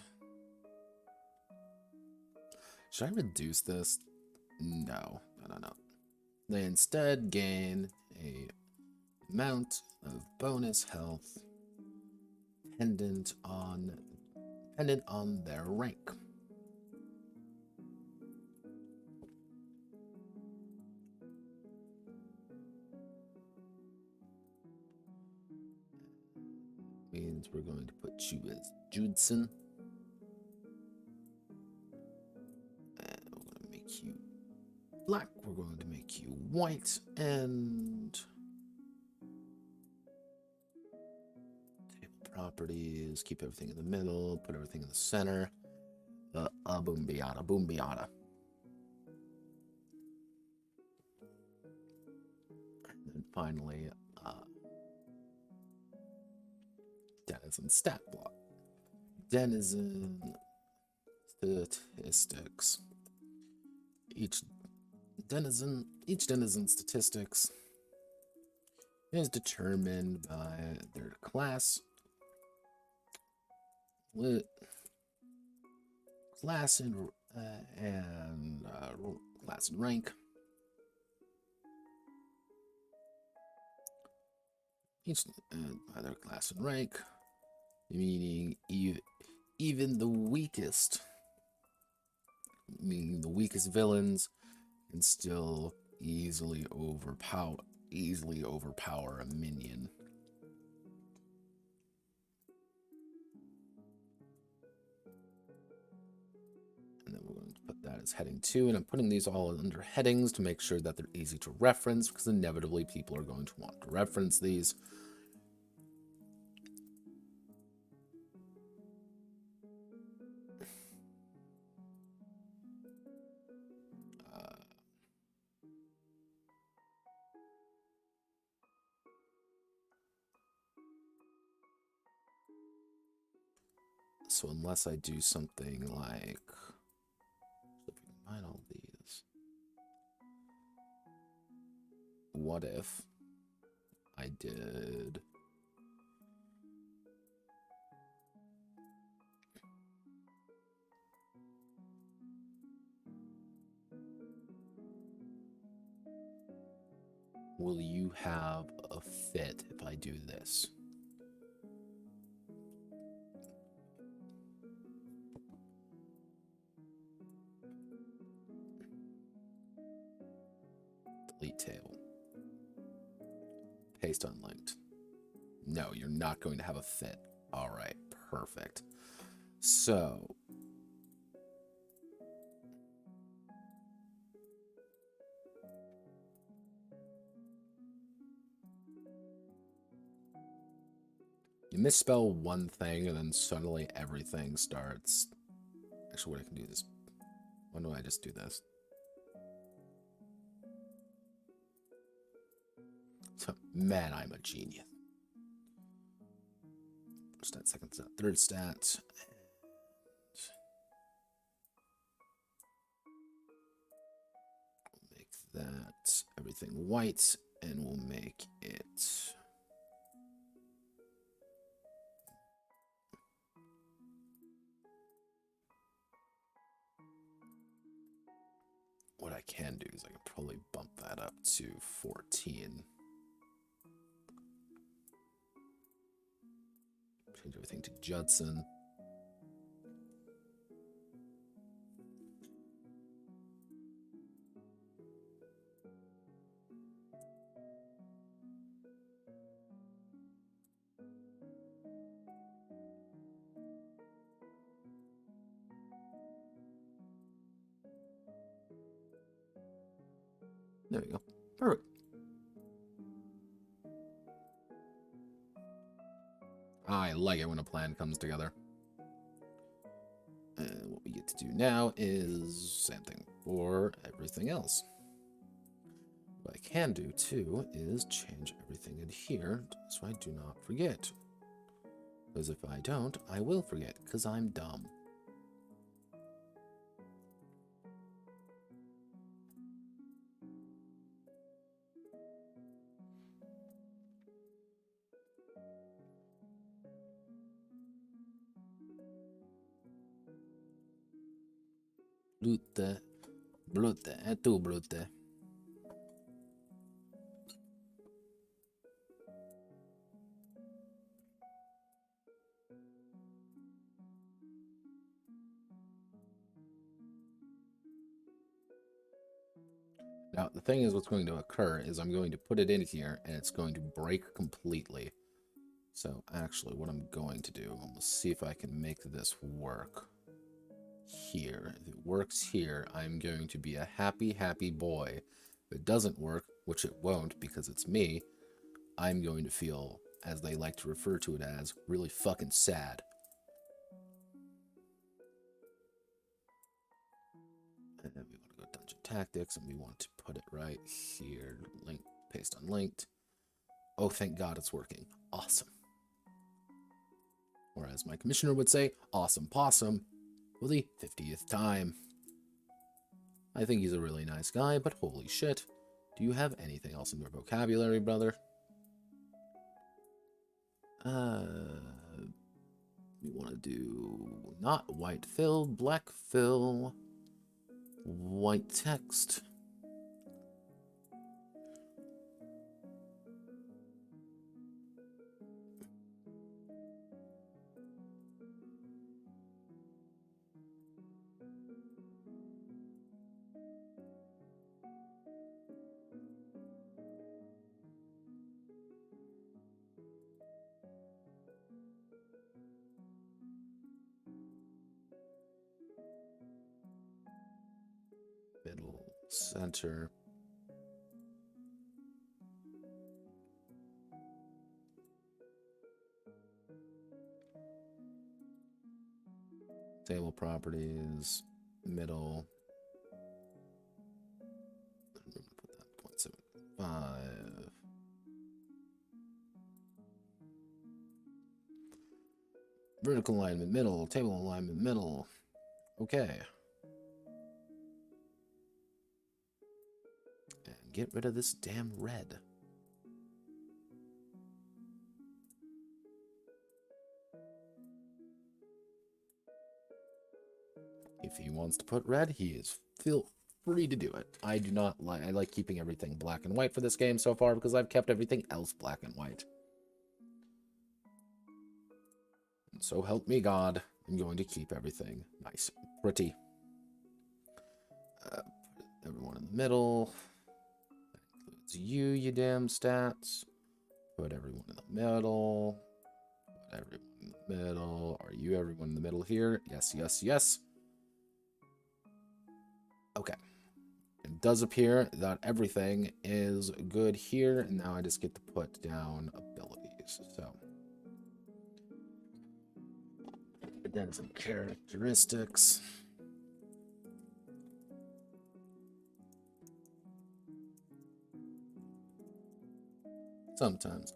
Should I reduce this? No. They instead gain a amount of bonus health dependent on their rank. Means we're going to put you as Judson. And we're going to make you black. We're going to make you white. And table properties. Keep everything in the middle. Put everything in the center. Boom biata. And then finally, denizen stat block. Denizen statistics. Each denizen statistics is determined by their class, class and rank. Each by their class and rank, meaning even the weakest meaning the weakest villains can still easily overpower a minion. And then we're going to put that as heading 2, and I'm putting these all under headings to make sure that they're easy to reference, because inevitably people are going to want to reference these. So unless I do something like, if we combine all these, what if I did will you have a fit if I do this? Delete table. Paste unlinked. No, you're not going to have a fit. All right, perfect. So you misspell one thing and then suddenly everything starts. Actually, what I can do is, why don't I just do this? So, man, I'm a genius. First stat, second stat, third stat. We'll make that everything white, and we'll make it what I can do is I can probably bump that up to 14. Change everything to Judson. There we go. Perfect. I like it when a plan comes together. And what we get to do now is same thing for everything else. What I can do too is change everything in here so I do not forget. Because if I don't, I will forget because I'm dumb. Blute, blute, et tu blute. Now, the thing is, what's going to occur is I'm going to put it in here, and it's going to break completely. So, actually, what I'm going to do, I'm going to see if I can make this work here. If it works here, I'm going to be a happy, happy boy. If it doesn't work, which it won't because it's me, I'm going to feel, as they like to refer to it as, really fucking sad. And then we want to go Dungeon Tactics, and we want to put it right here. Link, paste unlinked. Oh, thank God it's working. Awesome. Or as my commissioner would say, awesome possum. For the 50th time. I think he's a really nice guy, but holy shit. Do you have anything else in your vocabulary, brother? We want to do not white fill, black fill, white text. center. Table properties, middle. I'm going to put that 0.75. Vertical alignment, middle. Table alignment, middle. Okay. And get rid of this damn red. If he wants to put red, he is feel free to do it. I do not like. I like keeping everything black and white for this game so far because I've kept everything else black and white. And so help me God, I'm going to keep everything nice, pretty. Put everyone in the middle. That includes you, you damn stats. Put everyone in the middle. Put everyone in the middle. Are you everyone in the middle here? Yes, yes, yes. Okay. It does appear that everything is good here, and now I just get to put down abilities. So, then some characteristics. Sometimes.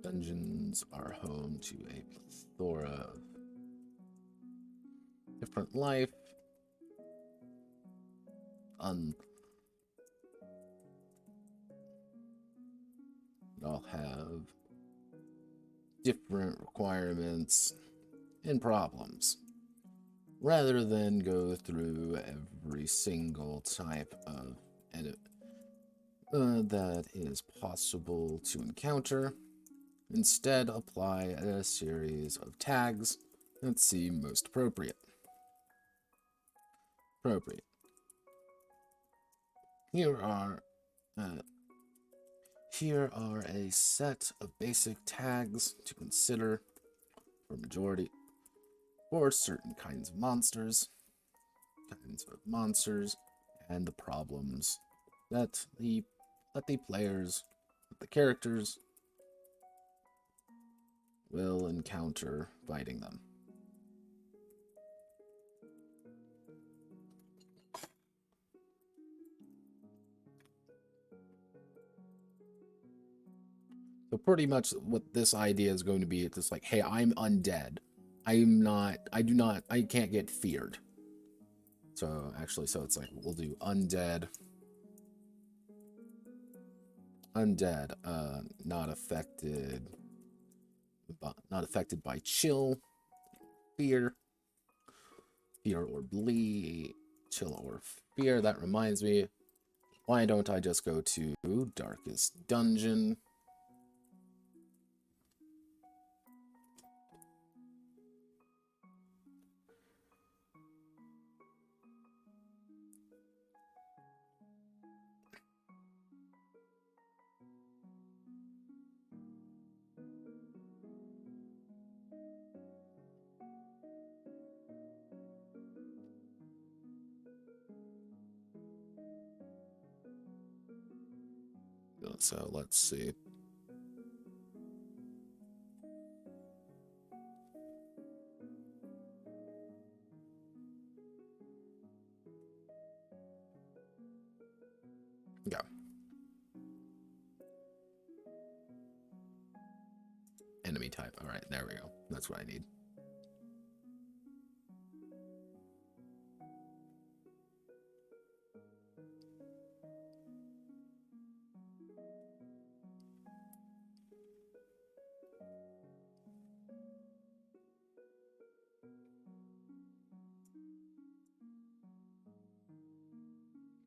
Dungeons are home to a plethora of different life. I'll have different requirements and problems rather than go through every single type of edit that is possible to encounter. Instead, apply a series of tags that seem most appropriate. Here are a set of basic tags to consider for certain kinds of monsters, and the problems that the characters will encounter fighting them. So pretty much what this idea is going to be, it's just like, hey, I'm undead. I can't get feared. So actually, so it's like, we'll do undead. Not affected by chill, fear or bleed, chill or fear. That reminds me, why don't I just go to Darkest Dungeon? So let's see. Yeah. Enemy type. All right, there we go. That's what I need.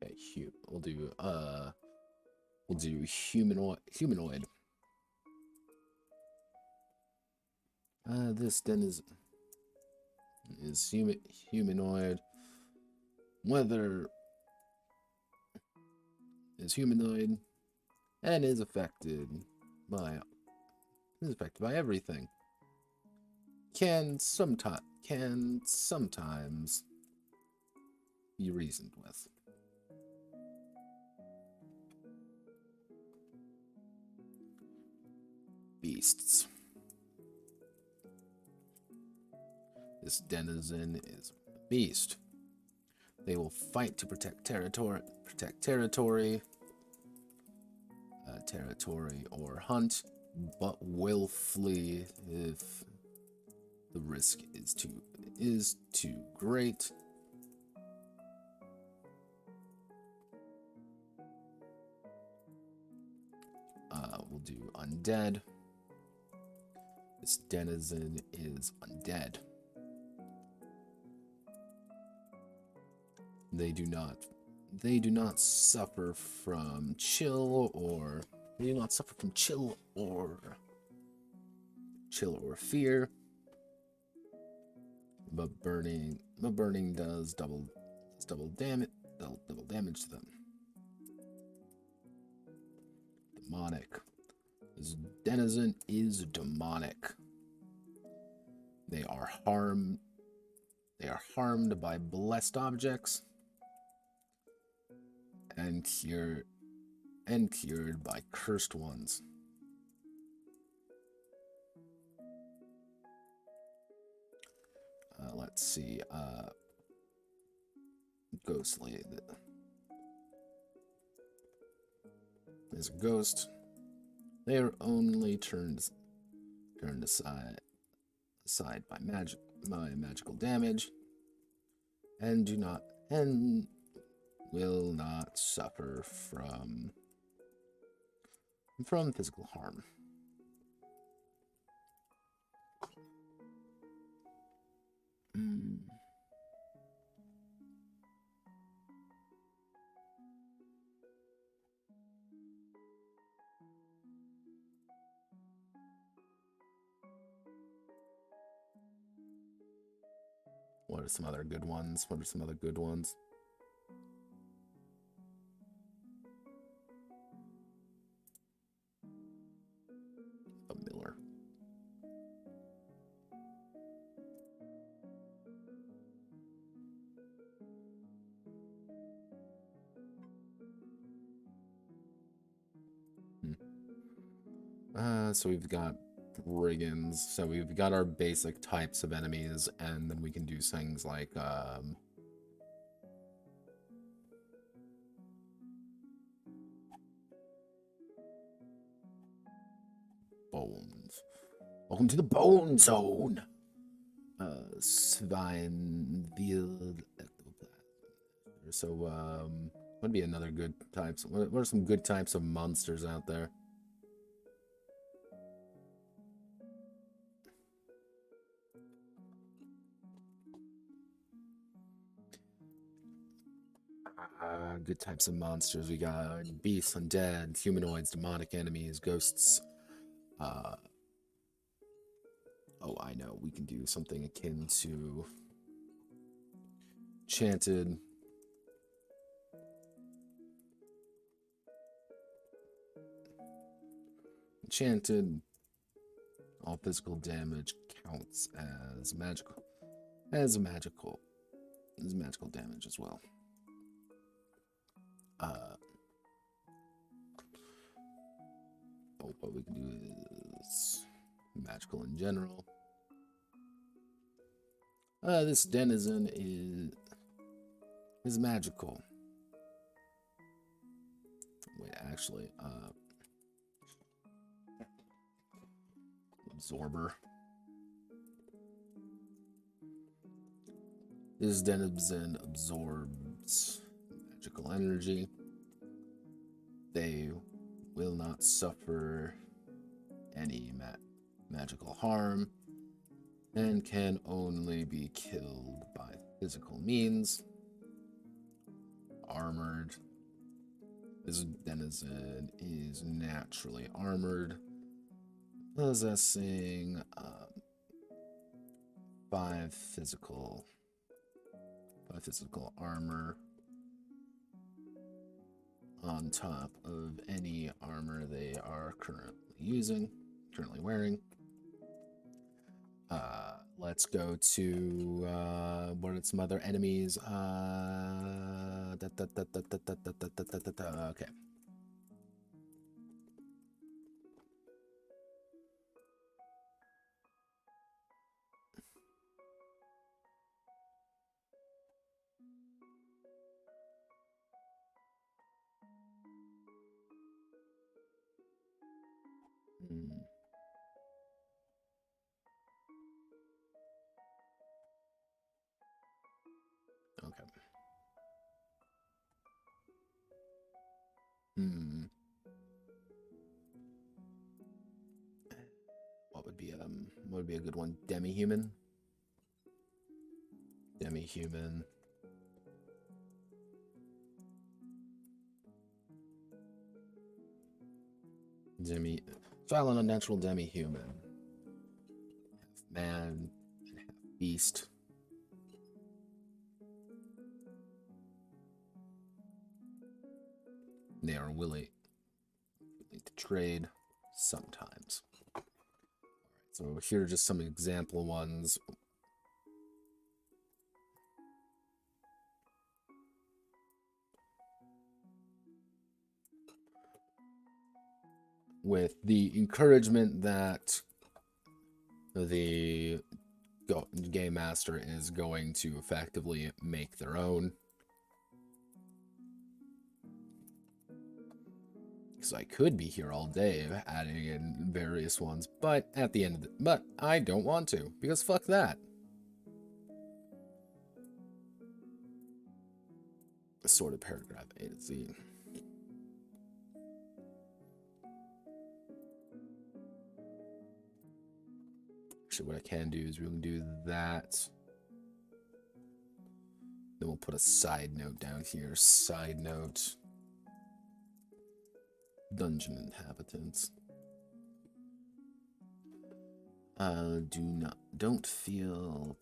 Okay, we'll do humanoid. This then is humanoid. Weather is humanoid and is affected by everything. can sometimes be reasoned with. Beasts. This denizen is a beast. They will fight to protect territory, or hunt, but will flee if the risk is too great. We'll do undead. This denizen is undead. They do not suffer from chill or fear. But burning does double damage to them. Demonic. This denizen is demonic. They are harmed by blessed objects and cured by cursed ones. Let's see. Ghostly. There's a ghost. They are only turned aside by magical damage, and will not suffer from physical harm. What are some other good ones? A miller. So we've got brigands. So we've got our basic types of enemies, and then we can do things like bones. Welcome to the bone zone. Svinefield. So what would be another good types? What are some good types of monsters out there? Good types of monsters. We got beasts, undead, humanoids, demonic enemies, ghosts. Oh, I know. We can do something akin to enchanted. All physical damage counts as magical damage as well. What we can do is magical in general. This denizen is magical. Wait, actually, absorber. This denizen absorbs magical energy. They will not suffer any magical harm and can only be killed by physical means. Armored. This denizen is naturally armored, possessing 5 physical armor on top of any armor they are currently wearing. Let's go to what are some other enemies? Okay. Okay. What would be a good one? Demi-human? Demi-human. Silent unnatural demi-human. Man and half beast. They are willing to trade sometimes. Alright, so here are just some example ones. With the encouragement that the game master is going to effectively make their own. Because I could be here all day adding in various ones, but at the end of but I don't want to, because fuck that. Sort of paragraph A to Z. Actually, what I can do is we can do that. Then we'll put a side note down here. Side note. Dungeon inhabitants. Don't feel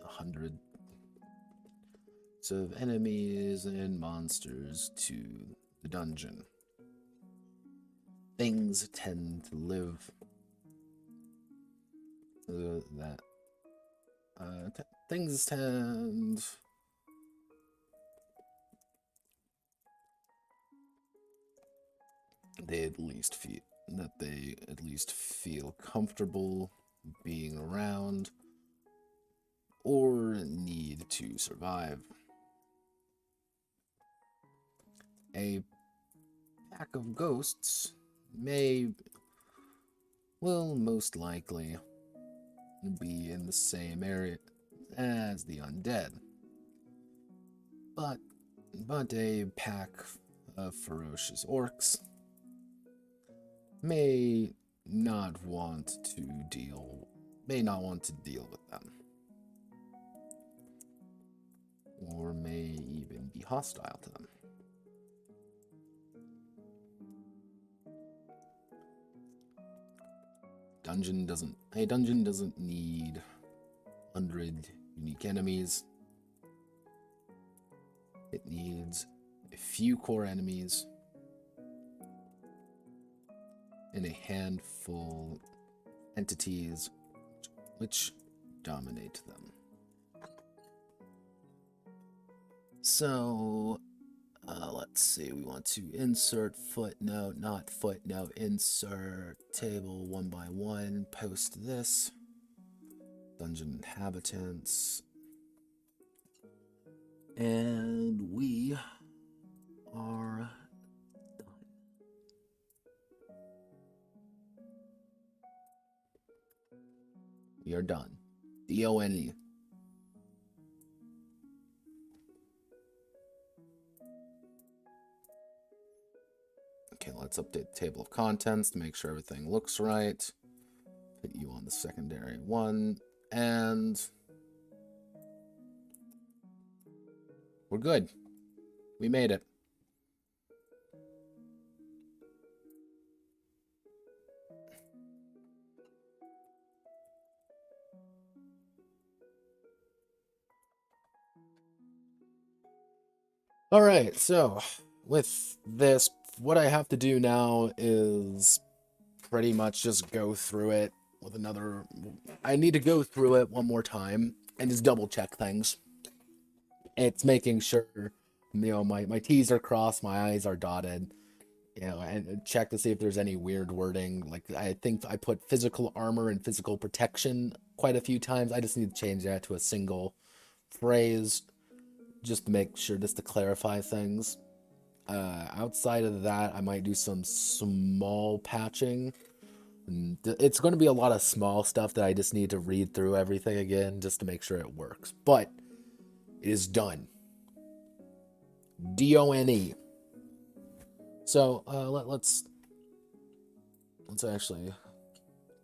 100 of enemies and monsters to the dungeon. Things tend to live things tend they at least feel comfortable being around or need to survive. A pack of ghosts will most likely be in the same area as the undead, but a pack of ferocious orcs may not want to deal with them, or may even be hostile to them. A dungeon doesn't need 100 unique enemies. It needs a few core enemies and a handful entities which dominate them. So, let's see, we want to insert footnote, not footnote, insert table 1 by 1, post this, dungeon inhabitants, and we are done. We are done. D-O-N-E. Okay, let's update the table of contents to make sure everything looks right. Put you on the secondary one, and we're good. We made it. All right, so with this, what I have to do now is pretty much just go through it with another. I need to go through it one more time and just double check things. It's making sure, my T's are crossed, my I's are dotted, and check to see if there's any weird wording. Like, I think I put physical armor and physical protection quite a few times. I just need to change that to a single phrase just to make sure, just to clarify things. Outside of that, I might do some small patching. It's going to be a lot of small stuff that I just need to read through everything again just to make sure it works. But it is done. DONE. So let's actually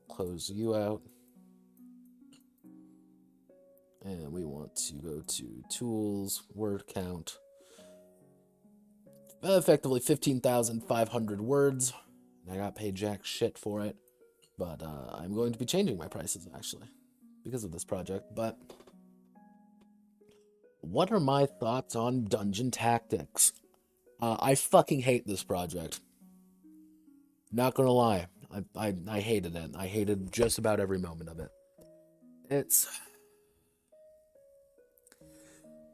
close you out. And we want to go to tools, word count. Effectively 15,500 words. I got paid jack shit for it. But I'm going to be changing my prices, actually, because of this project. But what are my thoughts on dungeon tactics? I fucking hate this project. Not gonna lie. I hated it. I hated just about every moment of it.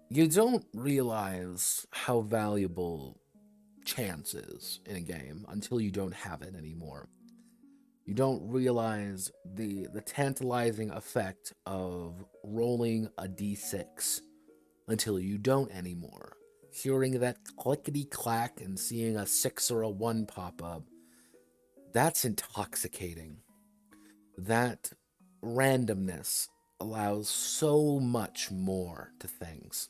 You don't realize how valuable chance is in a game until you don't have it anymore. You don't realize the tantalizing effect of rolling a d6 until you don't anymore. Hearing that clickety clack and seeing a 6 or a 1 pop up, that's intoxicating. That randomness allows so much more to things.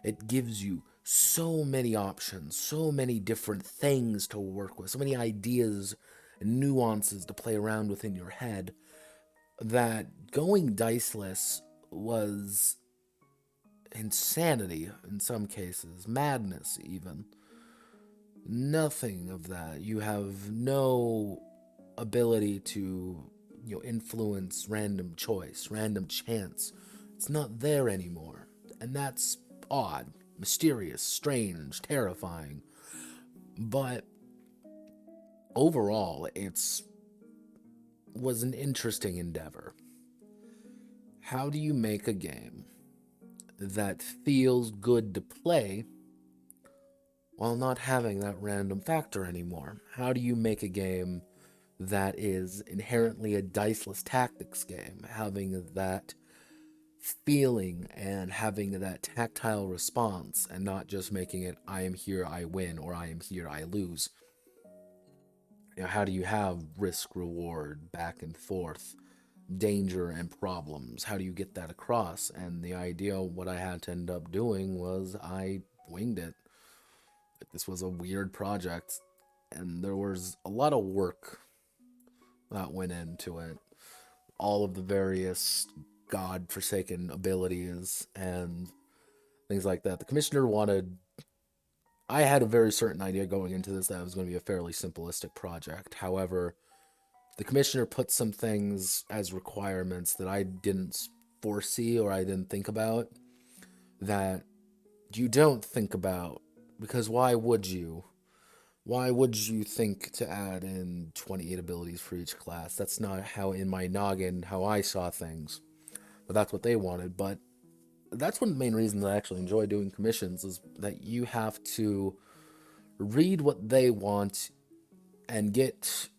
It gives you so many options, so many different things to work with, so many ideas and nuances to play around with in your head, that going diceless was insanity in some cases, madness even. Nothing of that. You have no ability to, influence random choice, random chance. It's not there anymore. And that's odd, mysterious, strange, terrifying. But overall, was an interesting endeavor. How do you make a game that feels good to play while not having that random factor anymore? How do you make a game that is inherently a diceless tactics game, having that feeling and having that tactile response, and not just making it I am here, I win, or I am here, I lose? How do you have risk, reward, back and forth, danger and problems? How do you get that across? And the idea, what I had to end up doing was I winged it. This was a weird project, and there was a lot of work that went into it. All of the various god-forsaken abilities and things like that. The commissioner wanted... I had a very certain idea going into this that it was going to be a fairly simplistic project. However, the commissioner put some things as requirements that I didn't foresee or I didn't think about, that you don't think about, because why would you? Why would you think to add in 28 abilities for each class? That's not how, in my noggin, how I saw things. But that's what they wanted. But that's one of the main reasons I actually enjoy doing commissions, is that you have to read what they want and get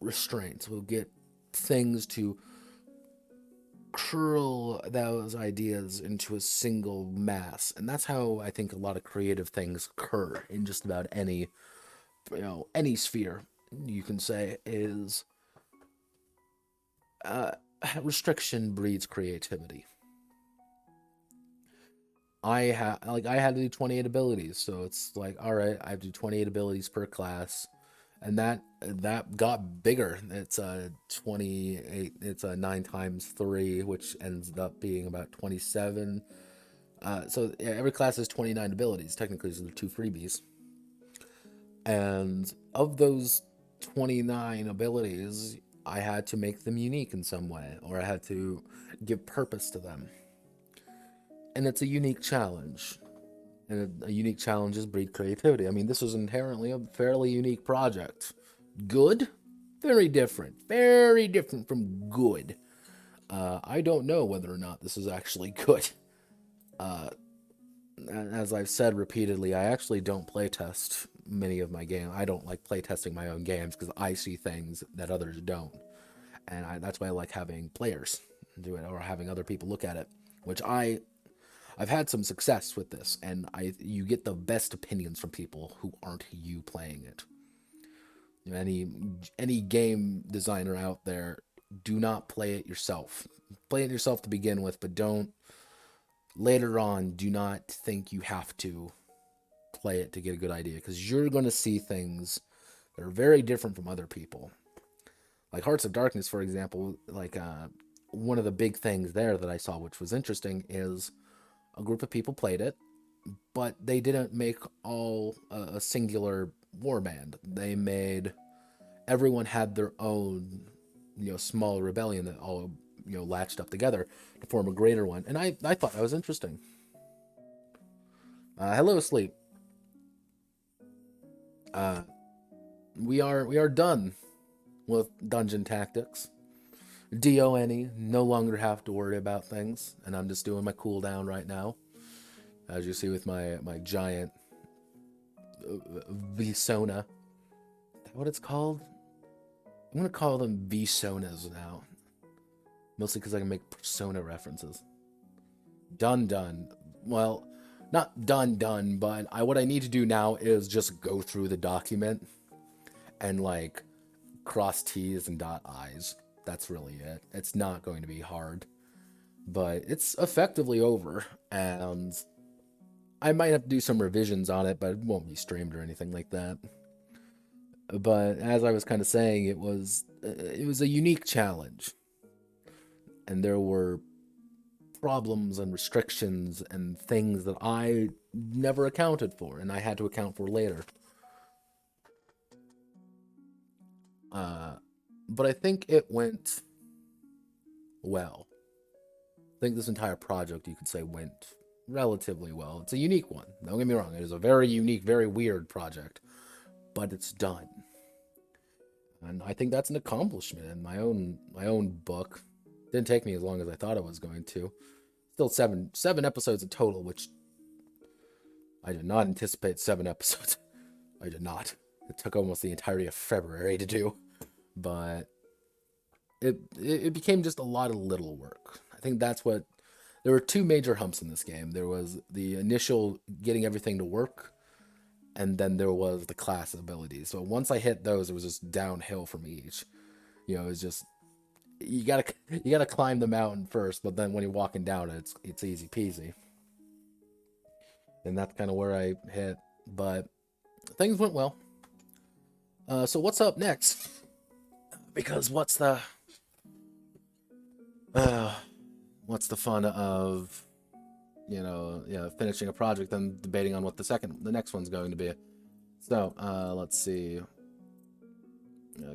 restraints. We'll get things to curl those ideas into a single mass. And that's how I think a lot of creative things occur in just about any sphere, you can say, is restriction breeds creativity. I had to do 28 abilities, so it's like, all right, I have to do 28 abilities per class, and that got bigger. It's a 28. It's a 9 times 3, which ends up being about 27. So yeah, every class has 29 abilities. Technically, so there are 2 freebies. And of those 29 abilities, I had to make them unique in some way, or I had to give purpose to them. And it's a unique challenge. And a unique challenges breed creativity. I mean, this was inherently a fairly unique project. Good? Very different from good. I don't know whether or not this is actually good. Uh, as I've said repeatedly, I actually don't playtest many of my games. I don't like playtesting my own games because I see things that others don't, and that's why I like having players do it or having other people look at it. Which I've had some success with this, and you get the best opinions from people who aren't you playing it. Any game designer out there, do not play it yourself. Play it yourself to begin with, but don't later on. Do not think you have to play it to get a good idea, because you're going to see things that are very different from other people. Like Hearts of Darkness, for example. One of the big things there that I saw, which was interesting, is a group of people played it, but they didn't make all a singular warband. They made everyone had their own, small rebellion that all latched up together to form a greater one, and I thought that was interesting. Hello, sleep. Uh, we are done with dungeon tactics. DONE, no longer have to worry about things, and I'm just doing my cooldown right now, as you see with my giant Visona. Is that what it's called? I'm gonna call them Visonas now, mostly because I can make Persona references. Done. Well, not done, but what I need to do now is just go through the document and like cross T's and dot I's. That's really it. It's not going to be hard, but it's effectively over, and I might have to do some revisions on it, but it won't be streamed or anything like that. But as I was kind of saying, it was a unique challenge, and there were problems and restrictions and things that I never accounted for, and I had to account for later. But I think it went well. I think this entire project, you could say, went relatively well. It's a unique one. Don't get me wrong. It is a very unique, very weird project, but it's done. And I think that's an accomplishment in my own book. Didn't take me as long as I thought it was going to. Still seven episodes in total, which I did not anticipate 7 episodes. I did not. It took almost the entirety of February to do, but it became just a lot of little work. I think that's what. There were two major humps in this game. There was the initial getting everything to work, and then there was the class abilities. So once I hit those, it was just downhill from each. It was just you gotta climb the mountain first, but then when you're walking down it, it's easy peasy. And that's kind of where I hit. But things went well. So what's up next? Because what's the fun of finishing a project and debating on what the next one's going to be. So let's see.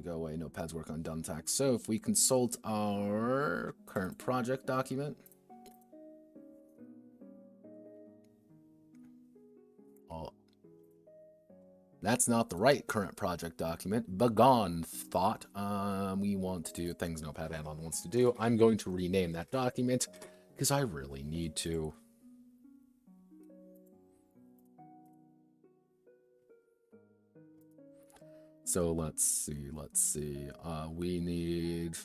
Go away. Notepad's work on done tax. So if we consult our current project document. Oh, that's not the right current project document. Begone, thought. We want to do things Notepad Anon wants to do. I'm going to rename that document because I really need to. So let's see. We need.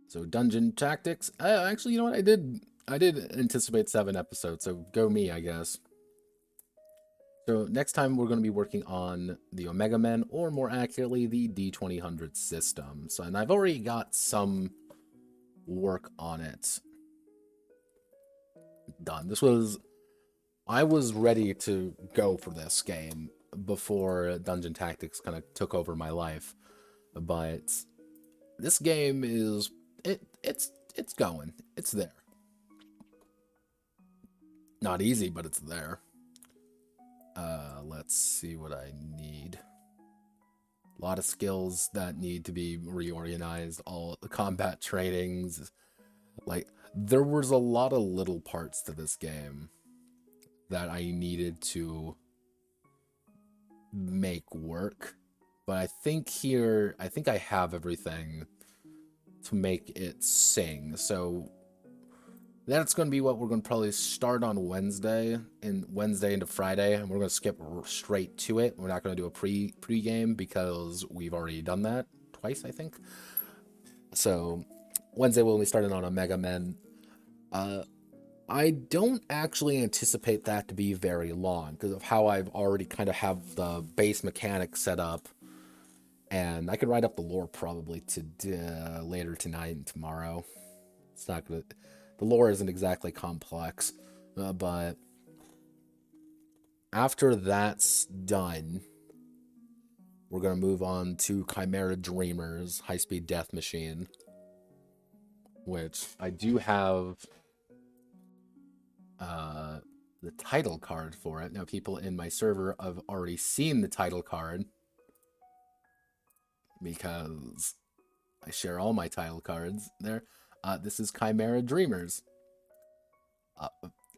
So dungeon tactics. Actually, you know what? I did anticipate 7 episodes. So go me, I guess. So next time we're going to be working on the Omega Men, or more accurately, the D2000 system. So, and I've already got some work on it done. I was ready to go for this game before Dungeon Tactics kind of took over my life, but this game is it's going. It's there. Not easy, but it's there. Let's see what I need. A lot of skills that need to be reorganized. All the combat trainings. Like, there was a lot of little parts to this game that I needed to make work. But I think I have everything to make it sing. So that's going to be what we're going to probably start on Wednesday into Friday, and we're going to skip straight to it. We're not going to do a pre-game because we've already done that twice, I think. So Wednesday we'll be starting on a Mega Men. I don't actually anticipate that to be very long because of how I've already kind of have the base mechanics set up, and I could write up the lore probably later tonight and tomorrow. It's not gonna. The lore isn't exactly complex, but after that's done, we're going to move on to Chimera Dreamers High-Speed Death Machine, which I do have the title card for it. Now, people in my server have already seen the title card because I share all my title cards there. This is Chimera Dreamers,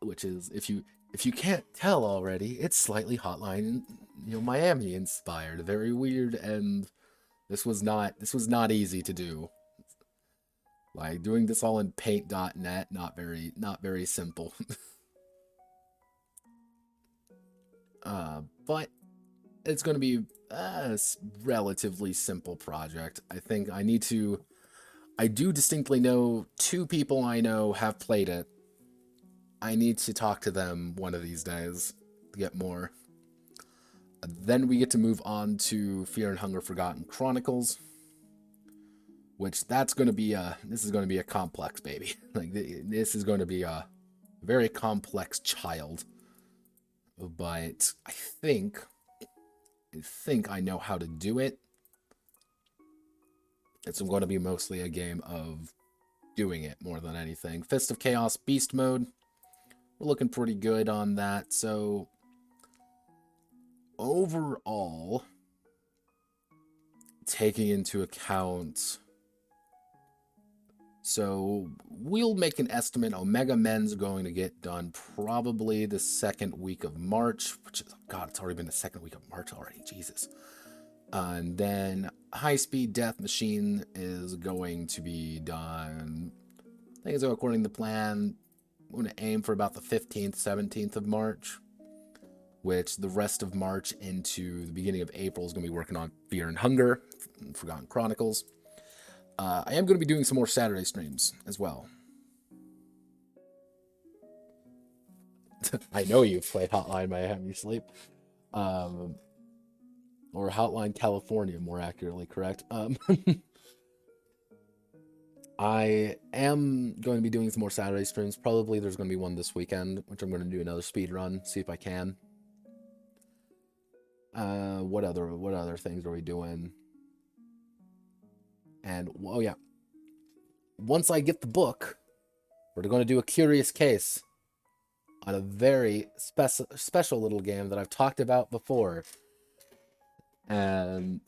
which is, if you can't tell already, it's slightly Hotline, Miami inspired. Very weird, and this was not easy to do. Like doing this all in paint.net, not very simple. But it's going to be a relatively simple project. I think I do distinctly know 2 people I know have played it. I need to talk to them one of these days to get more. Then we get to move on to Fear and Hunger Forgotten Chronicles, which this is going to be a complex baby. Like, this is going to be a very complex child. But I think I know how to do it. It's going to be mostly a game of doing it more than anything. Fist of Chaos Beast Mode. We're looking pretty good on that. So overall, taking into account, so we'll make an estimate. Omega Men's going to get done probably the second week of March, which is, God, it's already been the second week of March already, Jesus. And then High Speed Death Machine is going to be done, I think it's according to plan. I'm going to aim for about the 15th, 17th of March, which the rest of March into the beginning of April is going to be working on Fear and Hunger, Forgotten Chronicles. I am going to be doing some more Saturday streams as well. I know you've played Hotline Miami Sleep. Or Hotline California, more accurately, correct? I am going to be doing some more Saturday streams. Probably there's going to be one this weekend, which I'm going to do another speed run, see if I can. What other things are we doing? And, oh yeah, once I get the book, we're going to do a Curious Case on a very special little game that I've talked about before. And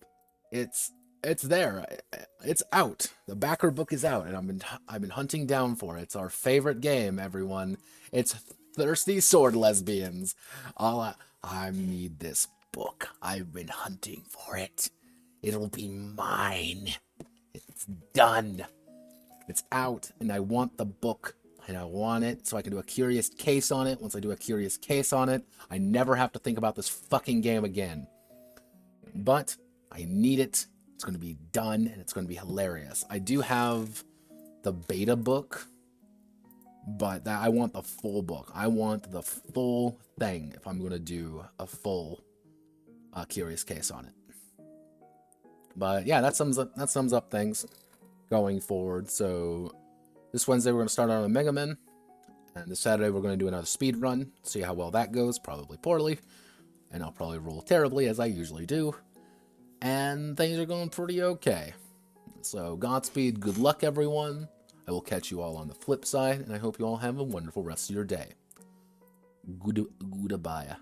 it's there. It's out. The backer book is out, and I've been hunting down for it. It's our favorite game, everyone. It's Thirsty Sword Lesbians. I need this book. I've been hunting for it. It'll be mine. It's done. It's out, and I want the book, and I want it so I can do a Curious Case on it. Once I do a Curious Case on it, I never have to think about this fucking game again. But I need it. It's going to be done, and it's going to be hilarious. I do have the beta book, but I want the full book. I want the full thing if I'm going to do a full Curious Case on it. But yeah, that sums up things going forward. So this Wednesday we're going to start on a Mega Man, and this Saturday we're going to do another speed run, see how well that goes. Probably poorly, and I'll probably roll terribly as I usually do. And things are going pretty okay. So Godspeed, good luck everyone. I will catch you all on the flip side, and I hope you all have a wonderful rest of your day. Goodbye.